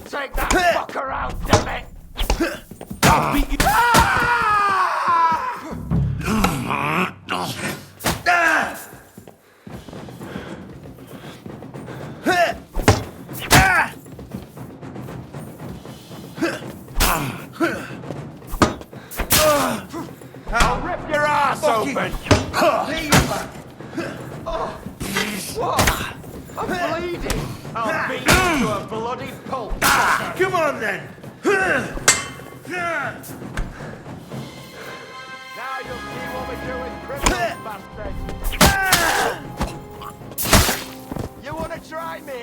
K: Take that fucker out, damn it!
E: I'll beat you!
K: I'll rip your ass open! I'm bleeding! I'll beat you to a bloody pulp!
E: Come on then!
K: Now you'll see what we do with criminals, bastard! You wanna try me?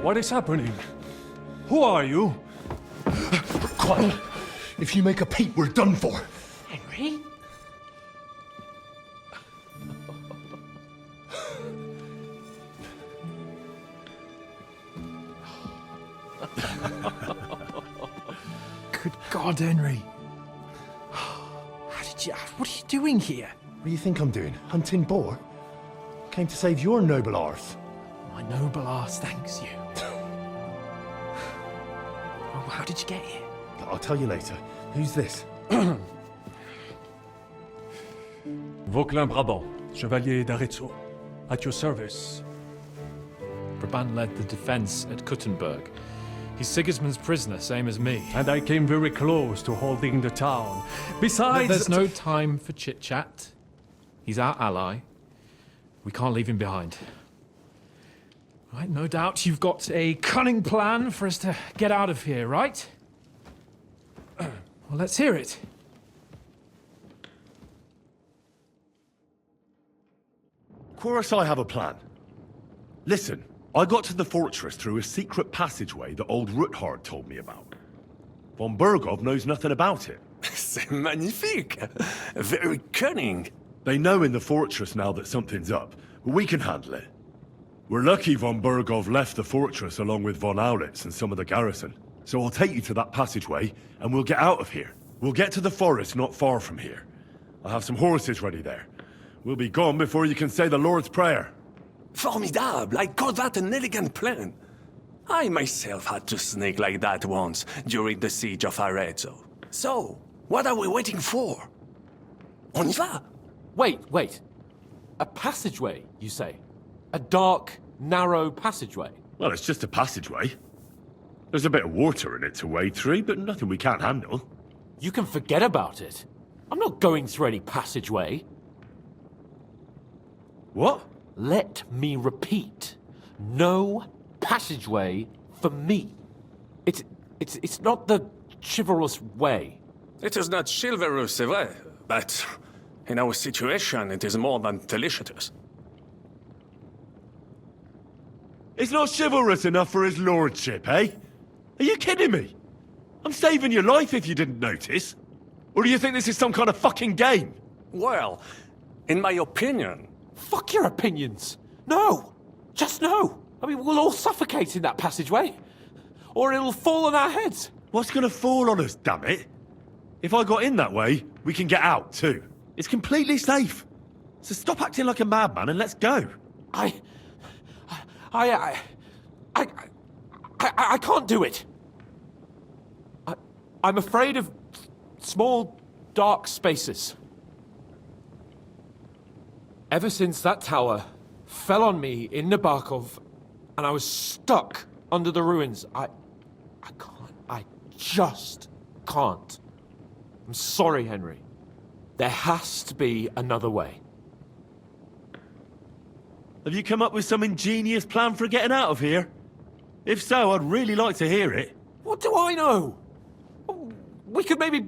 P: What is happening? Who are you?
K: Quiet. If you make a peep, we're done for.
C: Henry?
O: Good God, Henry.
K: What are you doing here? What do you think I'm doing? Hunting boar? Came to save your noble arse.
Q: My noble arse thanks you. Oh, how did you get here?
K: I'll tell you later. Who's this?
P: Vauquelin Brabant, Chevalier d'Arezzo. At your service.
Q: Brabant led the defense at Kuttenberg. He's Sigismund's prisoner, same as me.
P: And I came very close to holding the town. Besides...
Q: There's no time for chit-chat. He's our ally. We can't leave him behind. Right, no doubt you've got a cunning plan for us to get out of here, right? Well, let's hear it.
G: Of course I have a plan. Listen, I got to the fortress through a secret passageway that old Ruthard told me about. Von Bergov knows nothing about it.
F: C'est magnifique! Very cunning.
G: They know in the fortress now that something's up, but we can handle it. We're lucky von Bergov left the fortress along with von Aulitz and some of the garrison. So I'll take you to that passageway, and we'll get out of here. We'll get to the forest not far from here. I'll have some horses ready there. We'll be gone before you can say the Lord's Prayer.
F: Formidable! I call that an elegant plan. I myself had to sneak like that once during the siege of Arezzo. So, what are we waiting for? On y va!
R: Wait. A passageway, you say? A dark, narrow passageway?
G: Well, it's just a passageway. There's a bit of water in it to wade through, but nothing we can't handle.
R: You can forget about it. I'm not going through any passageway.
G: What?
R: Let me repeat. No passageway for me. It's not the chivalrous way.
B: It is not chivalrous, c'est vrai, but in our situation, it is more than delicious.
G: It's not chivalrous enough for his lordship, eh? Are you kidding me? I'm saving your life if you didn't notice. Or do you think this is some kind of fucking game?
B: Well, in my opinion,
R: Fuck your opinions. No. Just no. I mean, we'll all suffocate in that passageway. Or it'll fall on our heads.
G: What's gonna fall on us, damn it? If I got in that way, we can get out, too. It's completely safe. So stop acting like a madman and let's go.
R: I can't do it. I'm afraid of small, dark spaces. Ever since that tower fell on me in Nabokov, and I was stuck under the ruins, I just can't. I'm sorry, Henry. There has to be another way.
G: Have you come up with some ingenious plan for getting out of here? If so, I'd really like to hear it.
R: What do I know? We could maybe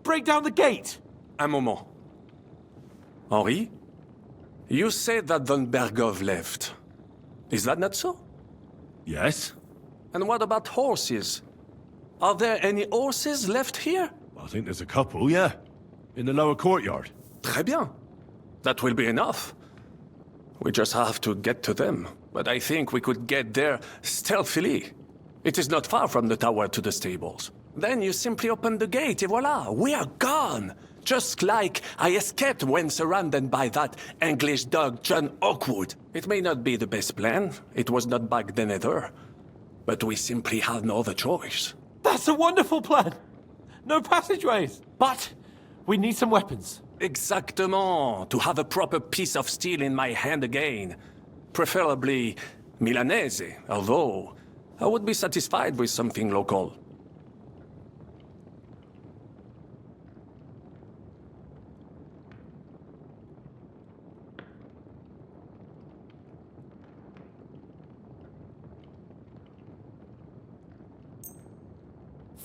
R: break down the gate.
F: Un moment. Henri? You said that Von Bergov left. Is that not so?
G: Yes.
F: And what about horses? Are there any horses left here?
G: I think there's a couple, yeah. In the lower courtyard.
F: Très bien. That will be enough. We just have to get to them. But I think we could get there stealthily. It is not far from the tower to the stables. Then you simply open the gate, et voila, we are gone! Just like I escaped when surrounded by that English dog John Oakwood. It may not be the best plan, it was not back then either. But we simply had no other choice.
R: That's a wonderful plan! No passageways! But we need some weapons.
F: Exactement, to have a proper piece of steel in my hand again. Preferably Milanese, although I would be satisfied with something local.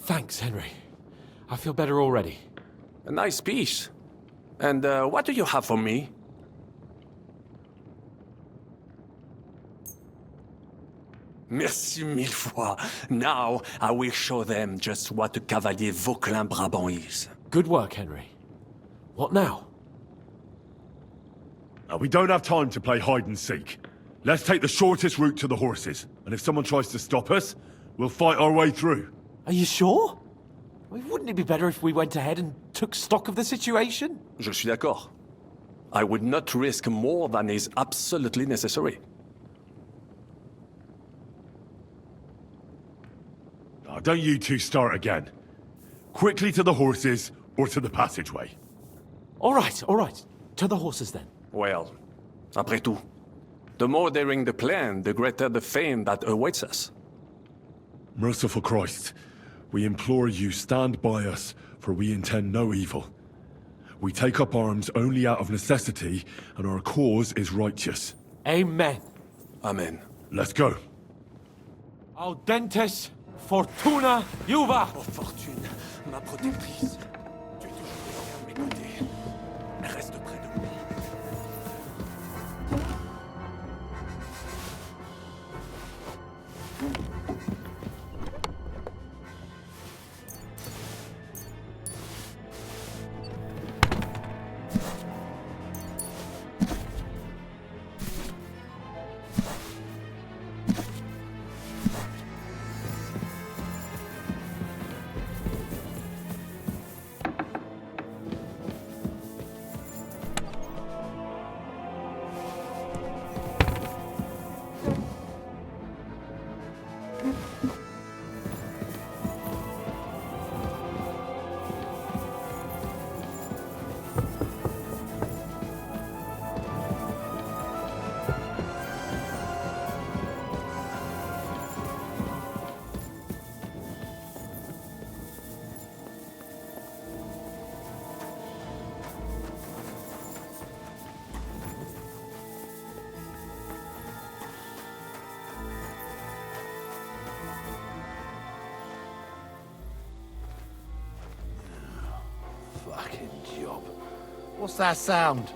R: Thanks, Henry. I feel better already.
F: A nice piece. And what do you have for me? Merci mille fois. Now I will show them just what a Cavalier Vauquelin-Brabant is.
R: Good work, Henry. What now?
G: We don't have time to play hide and seek. Let's take the shortest route to the horses. And if someone tries to stop us, we'll fight our way through.
R: Are you sure? I mean, wouldn't it be better if we went ahead and took stock of the situation?
F: Je suis d'accord. I would not risk more than is absolutely necessary.
G: Don't you two start again. Quickly to the horses, or to the passageway.
R: All right. To the horses then.
F: Well, après tout, the more daring the plan, the greater the fame that awaits us.
G: Merciful Christ, we implore you stand by us, for we intend no evil. We take up arms only out of necessity, and our cause is righteous.
R: Amen.
F: Amen.
G: Let's go.
R: Audentes fortuna juva.
F: Oh, fortune, ma protectrice. Tu es toujours derrière mes côtés. Reste près de moi.
K: Fucking job. What's that sound?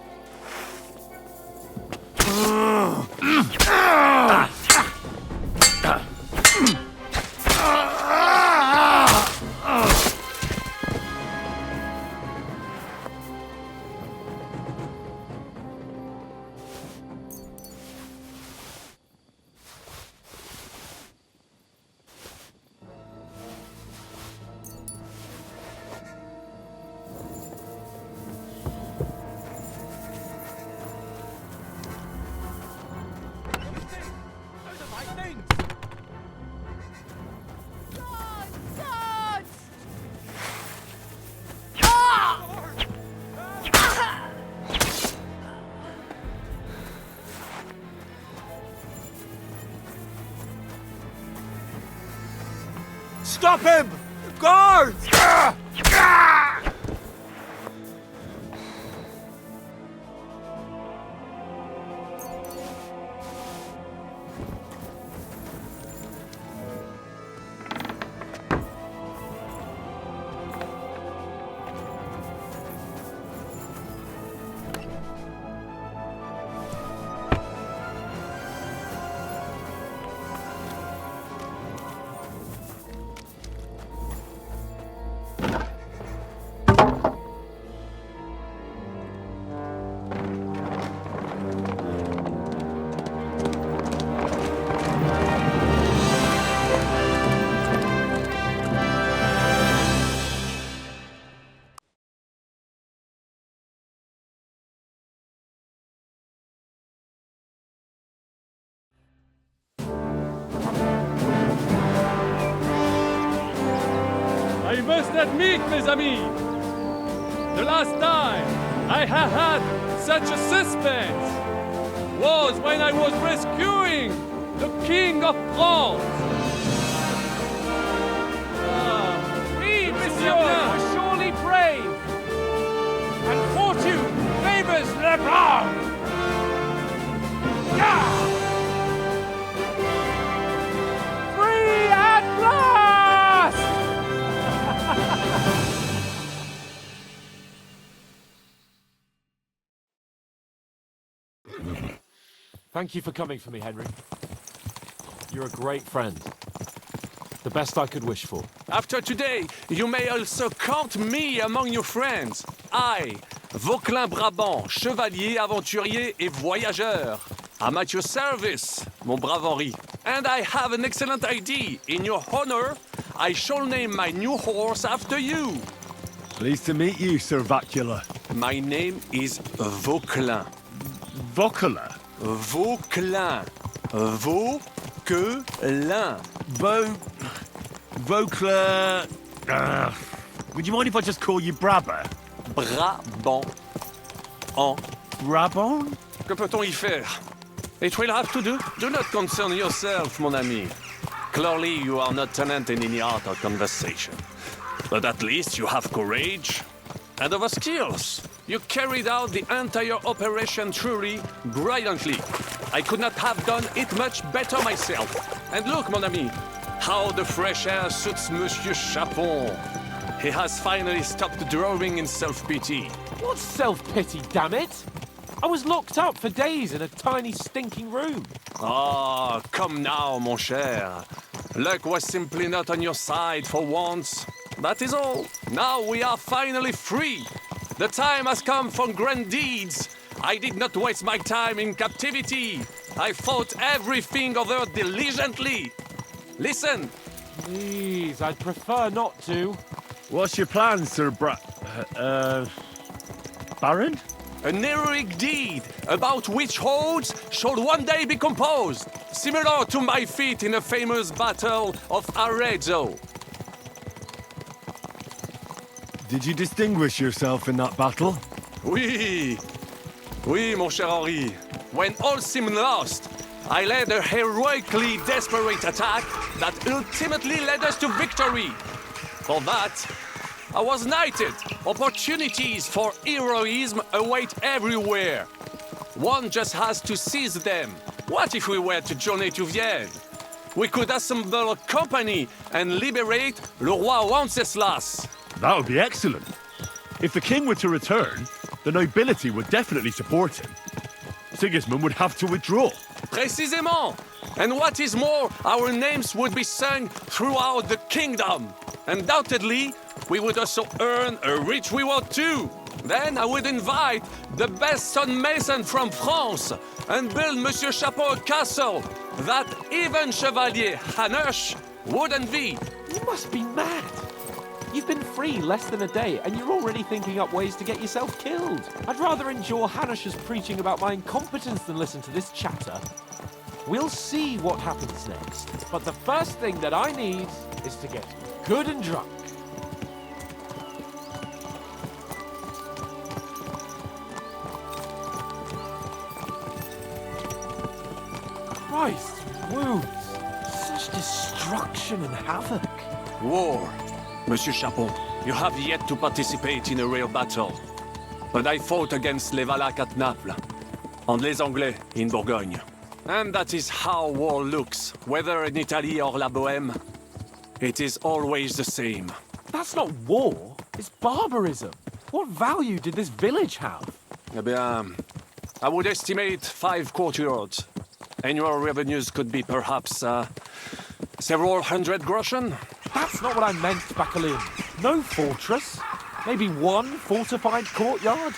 O: Stop him! Guards!
P: I must admit, mes amis, the last time I have had such a suspense was when I was rescuing the King of France.
L: We, monsieur, are surely brave, and fortune favors the brave. Free at last!
R: Thank you for coming for me, Henry. You're a great friend. The best I could wish for.
F: After today, you may also count me among your friends. I, Vauquelin Brabant, chevalier, aventurier et voyageur. I'm at your service, mon brave Henri. And I have an excellent idea. In your honor, I shall name my new horse after you.
G: Pleased to meet you, Sir Vacula.
F: My name is Vauquelin.
G: Vauquelin?
F: Vauquelin. Vauquelin.
G: Vauquelin... would you mind if I just call you Brabber?
F: Brabant. En.
G: Brabant?
F: Que peut-on y faire? It will have to do. Do not concern yourself, mon ami. Clearly, you are not tenant in any art or conversation. But at least you have courage and other skills. You carried out the entire operation truly brilliantly. I could not have done it much better myself. And look, mon ami, how the fresh air suits Monsieur Chapon. He has finally stopped drawing in self-pity.
R: What self-pity, damn it? I was locked up for days in a tiny stinking room.
F: Ah, come now, mon cher. Luck was simply not on your side for once. That is all. Now we are finally free. The time has come for grand deeds. I did not waste my time in captivity. I fought everything over diligently. Listen.
R: Please, I'd prefer not to.
G: What's your plan, Sir Baron?
F: An heroic deed about which odes shall one day be composed, similar to my feat in the famous Battle of Arezzo.
G: Did you distinguish yourself in that battle?
F: Oui, mon cher Henri. When all seemed lost, I led a heroically desperate attack that ultimately led us to victory. For that, I was knighted. Opportunities for heroism await everywhere. One just has to seize them. What if we were to journey to Vienne? We could assemble a company and liberate Le Roi Wenceslas.
G: That would be excellent. If the king were to return, the nobility would definitely support him. Sigismund would have to withdraw.
F: Précisément. And what is more, our names would be sung throughout the kingdom. Undoubtedly, we would also earn a rich reward too. Then I would invite the best stonemason from France and build Monsieur Chapeau a castle that even Chevalier Hanush would envy.
R: You must be mad. You've been free less than a day, and you're already thinking up ways to get yourself killed. I'd rather endure Hanush's preaching about my incompetence than listen to this chatter. We'll see what happens next, but the first thing that I need is to get good and drunk. Christ, wounds! Such destruction and havoc.
F: War. Monsieur Chapon, you have yet to participate in a real battle. But I fought against les Valaques at Naples, and les Anglais in Bourgogne. And that is how war looks, whether in Italy or La Bohème. It is always the same.
R: That's not war. It's barbarism. What value did this village have?
F: Eh bien, I would estimate 5 courtyards. Annual revenues could be perhaps, several hundred groschen.
R: That's not what I meant, Bacalin. No fortress. Maybe one fortified courtyard.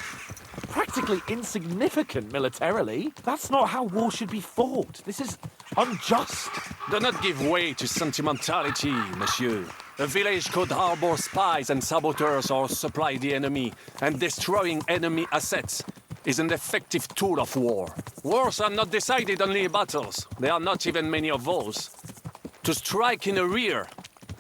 R: Practically insignificant militarily. That's not how war should be fought. This is unjust.
F: Do not give way to sentimentality, monsieur. A village could harbor spies and saboteurs or supply the enemy, and destroying enemy assets is an effective tool of war. Wars are not decided only in battles. There are not even many of those. To strike in the rear,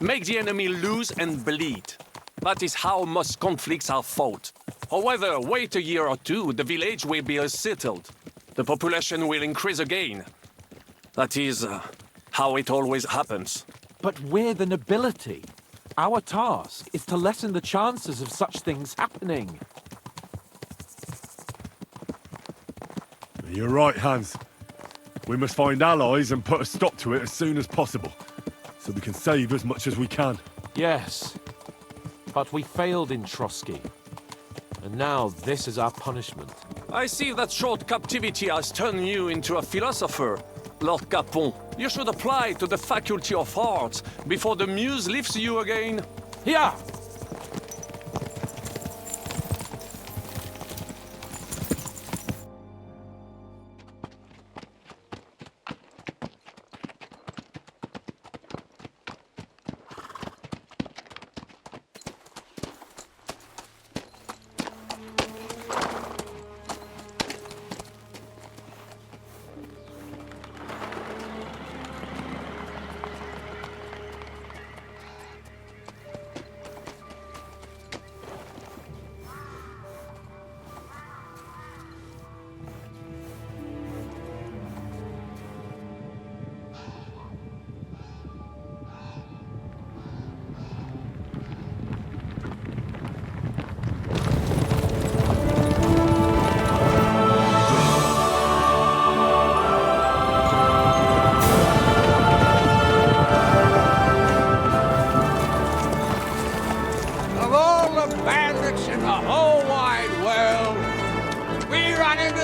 F: make the enemy lose and bleed. That is how most conflicts are fought. However, wait a year or two, the village will be settled. The population will increase again. That is how it always happens.
R: But we're the nobility. Our task is to lessen the chances of such things happening.
G: You're right, Hans. We must find allies and put a stop to it as soon as possible, so we can save as much as we can.
R: Yes, but we failed in Trotsky. And now this is our punishment.
F: I see that short captivity has turned you into a philosopher, Lord Capon. You should apply to the Faculty of Arts before the muse lifts you again.
R: Here!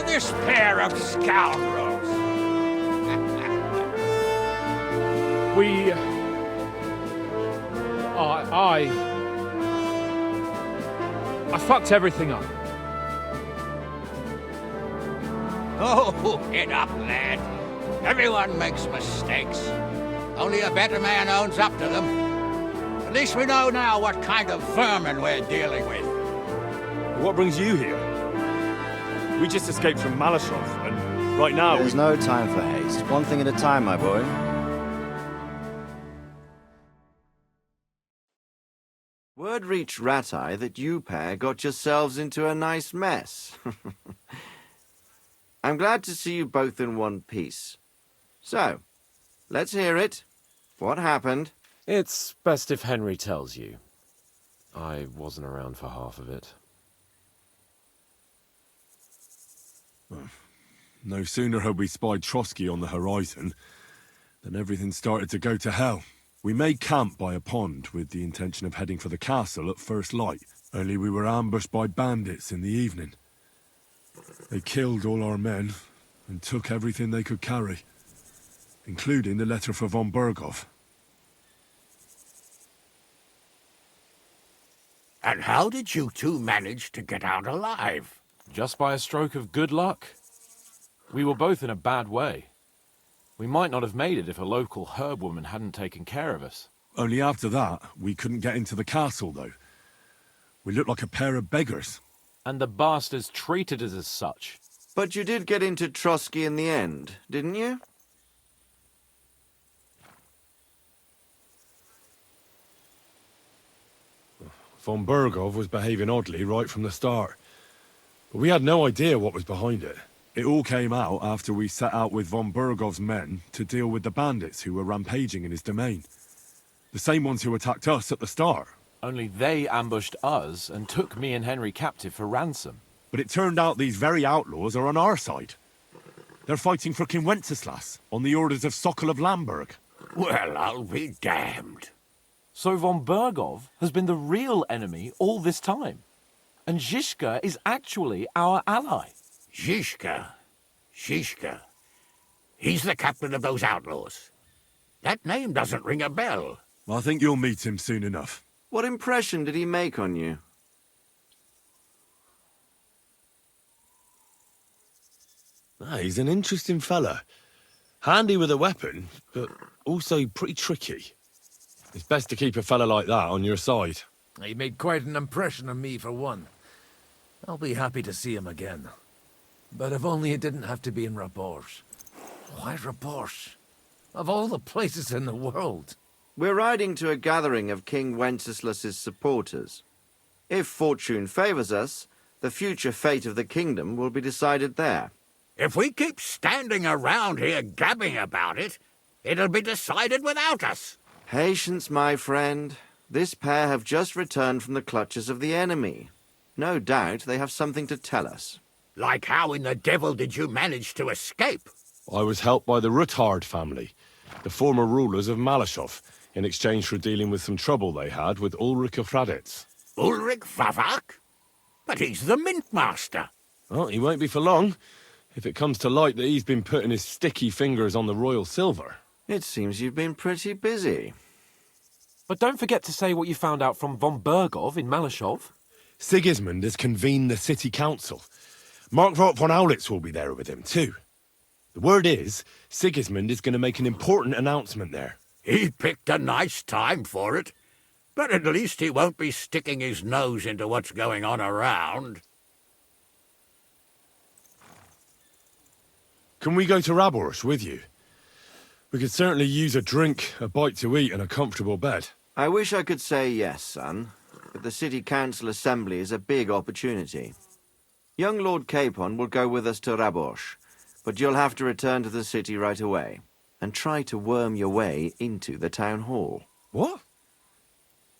I: This pair of scoundrels.
Q: I fucked everything up.
I: Oh, get up, lad. Everyone makes mistakes. Only a better man owns up to them. At least we know now what kind of vermin we're dealing with.
G: What brings you here? We just escaped from Malashov, and right now
S: There's no time for haste. One thing at a time, my boy. Word reached Rat-Eye that you pair got yourselves into a nice mess. I'm glad to see you both in one piece. So, let's hear it. What happened?
R: It's best if Henry tells you. I wasn't around for half of it.
G: No sooner had we spied Trotsky on the horizon than everything started to go to hell. We made camp by a pond with the intention of heading for the castle at first light, only we were ambushed by bandits in the evening. They killed all our men and took everything they could carry, including the letter for von Berghoff.
I: And how did you two manage to get out alive?
R: Just by a stroke of good luck. We were both in a bad way. We might not have made it if a local herb woman hadn't taken care of us.
G: Only after that, we couldn't get into the castle, though. We looked like a pair of beggars.
R: And the bastards treated us as such.
S: But you did get into Trotsky in the end, didn't you?
G: Von Berghoff was behaving oddly right from the start. But we had no idea what was behind it. It all came out after we set out with von Berghoff's men to deal with the bandits who were rampaging in his domain. The same ones who attacked us at the start.
R: Only they ambushed us and took me and Henry captive for ransom.
G: But it turned out these very outlaws are on our side. They're fighting for King Wenceslas on the orders of Sokol of Lamberg.
I: Well, I'll be damned.
R: So von Bergov has been the real enemy all this time. And Zizka is actually our ally.
I: Zizka. He's the captain of those outlaws. That name doesn't ring a bell.
G: I think you'll meet him soon enough.
S: What impression did he make on you?
T: He's an interesting fella. Handy with a weapon, but also pretty tricky. It's best to keep a fella like that on your side.
I: He made quite an impression on me, for one. I'll be happy to see him again. But if only it didn't have to be in Rabosh. Why Rabosh? Of all the places in the world.
S: We're riding to a gathering of King Wenceslas's supporters. If fortune favors us, the future fate of the kingdom will be decided there.
I: If we keep standing around here gabbing about it, it'll be decided without us.
S: Patience, my friend. This pair have just returned from the clutches of the enemy. No doubt they have something to tell us.
I: Like how in the devil did you manage to escape?
T: I was helped by the Ruthard family, the former rulers of Malashov, in exchange for dealing with some trouble they had with Ulrich of Raditz.
I: Ulrich Vavak? But he's the Mint Master.
T: Well, he won't be for long, if it comes to light that he's been putting his sticky fingers on the royal silver.
S: It seems you've been pretty busy.
R: But don't forget to say what you found out from von Bergov in Malashov.
T: Sigismund has convened the city council. Markvart von Aulitz will be there with him, too. The word is, Sigismund is going to make an important announcement there.
I: He picked a nice time for it. But at least he won't be sticking his nose into what's going on around.
T: Can we go to Raborsh with you? We could certainly use a drink, a bite to eat, and a comfortable bed.
S: I wish I could say yes, son, but the City Council Assembly is a big opportunity. Young Lord Capon will go with us to Raborsh, but you'll have to return to the city right away, and try to worm your way into the town hall.
T: What?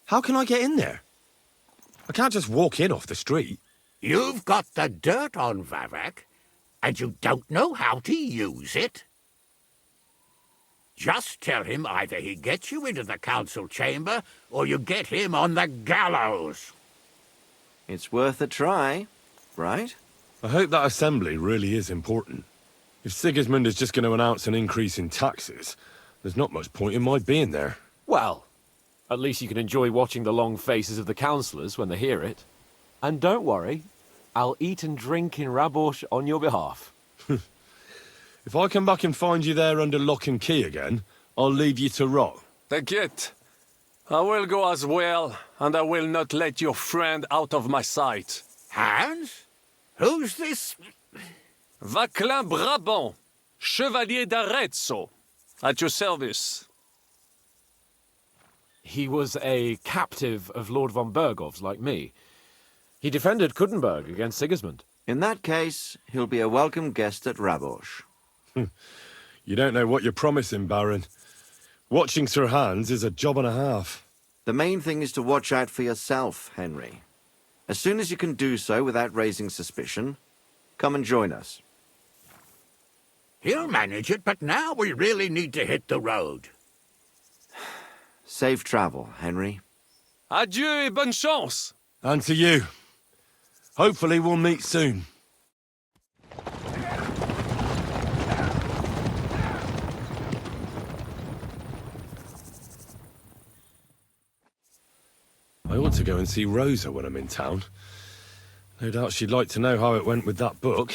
T: How can I get in there? I can't just walk in off the street.
I: You've got the dirt on Vavak, and you don't know how to use it? Just tell him either he gets you into the council chamber, or you get him on the gallows.
S: It's worth a try, right?
T: I hope that assembly really is important. If Sigismund is just going to announce an increase in taxes, there's not much point in my being there.
R: Well, at least you can enjoy watching the long faces of the councillors when they hear it. And don't worry, I'll eat and drink in Raborsh on your behalf.
T: If I come back and find you there under lock and key again, I'll leave you to rot.
F: Take it. I will go as well, and I will not let your friend out of my sight.
I: Hans? Who's this?
F: Vaclin Brabant, Chevalier d'Arezzo, at your service.
R: He was a captive of Lord von Bergov's, like me. He defended Kuttenberg against Sigismund.
S: In that case, he'll be a welcome guest at Raborsh.
T: You don't know what you're promising, Baron. Watching Sir Hans is a job and a half.
S: The main thing is to watch out for yourself, Henry. As soon as you can do so without raising suspicion, come and join us.
I: He'll manage it, but now we really need to hit the road.
S: Safe travel, Henry.
F: Adieu et bonne chance.
T: And to you. Hopefully we'll meet soon. I ought to go and see Rosa when I'm in town. No doubt she'd like to know how it went with that book.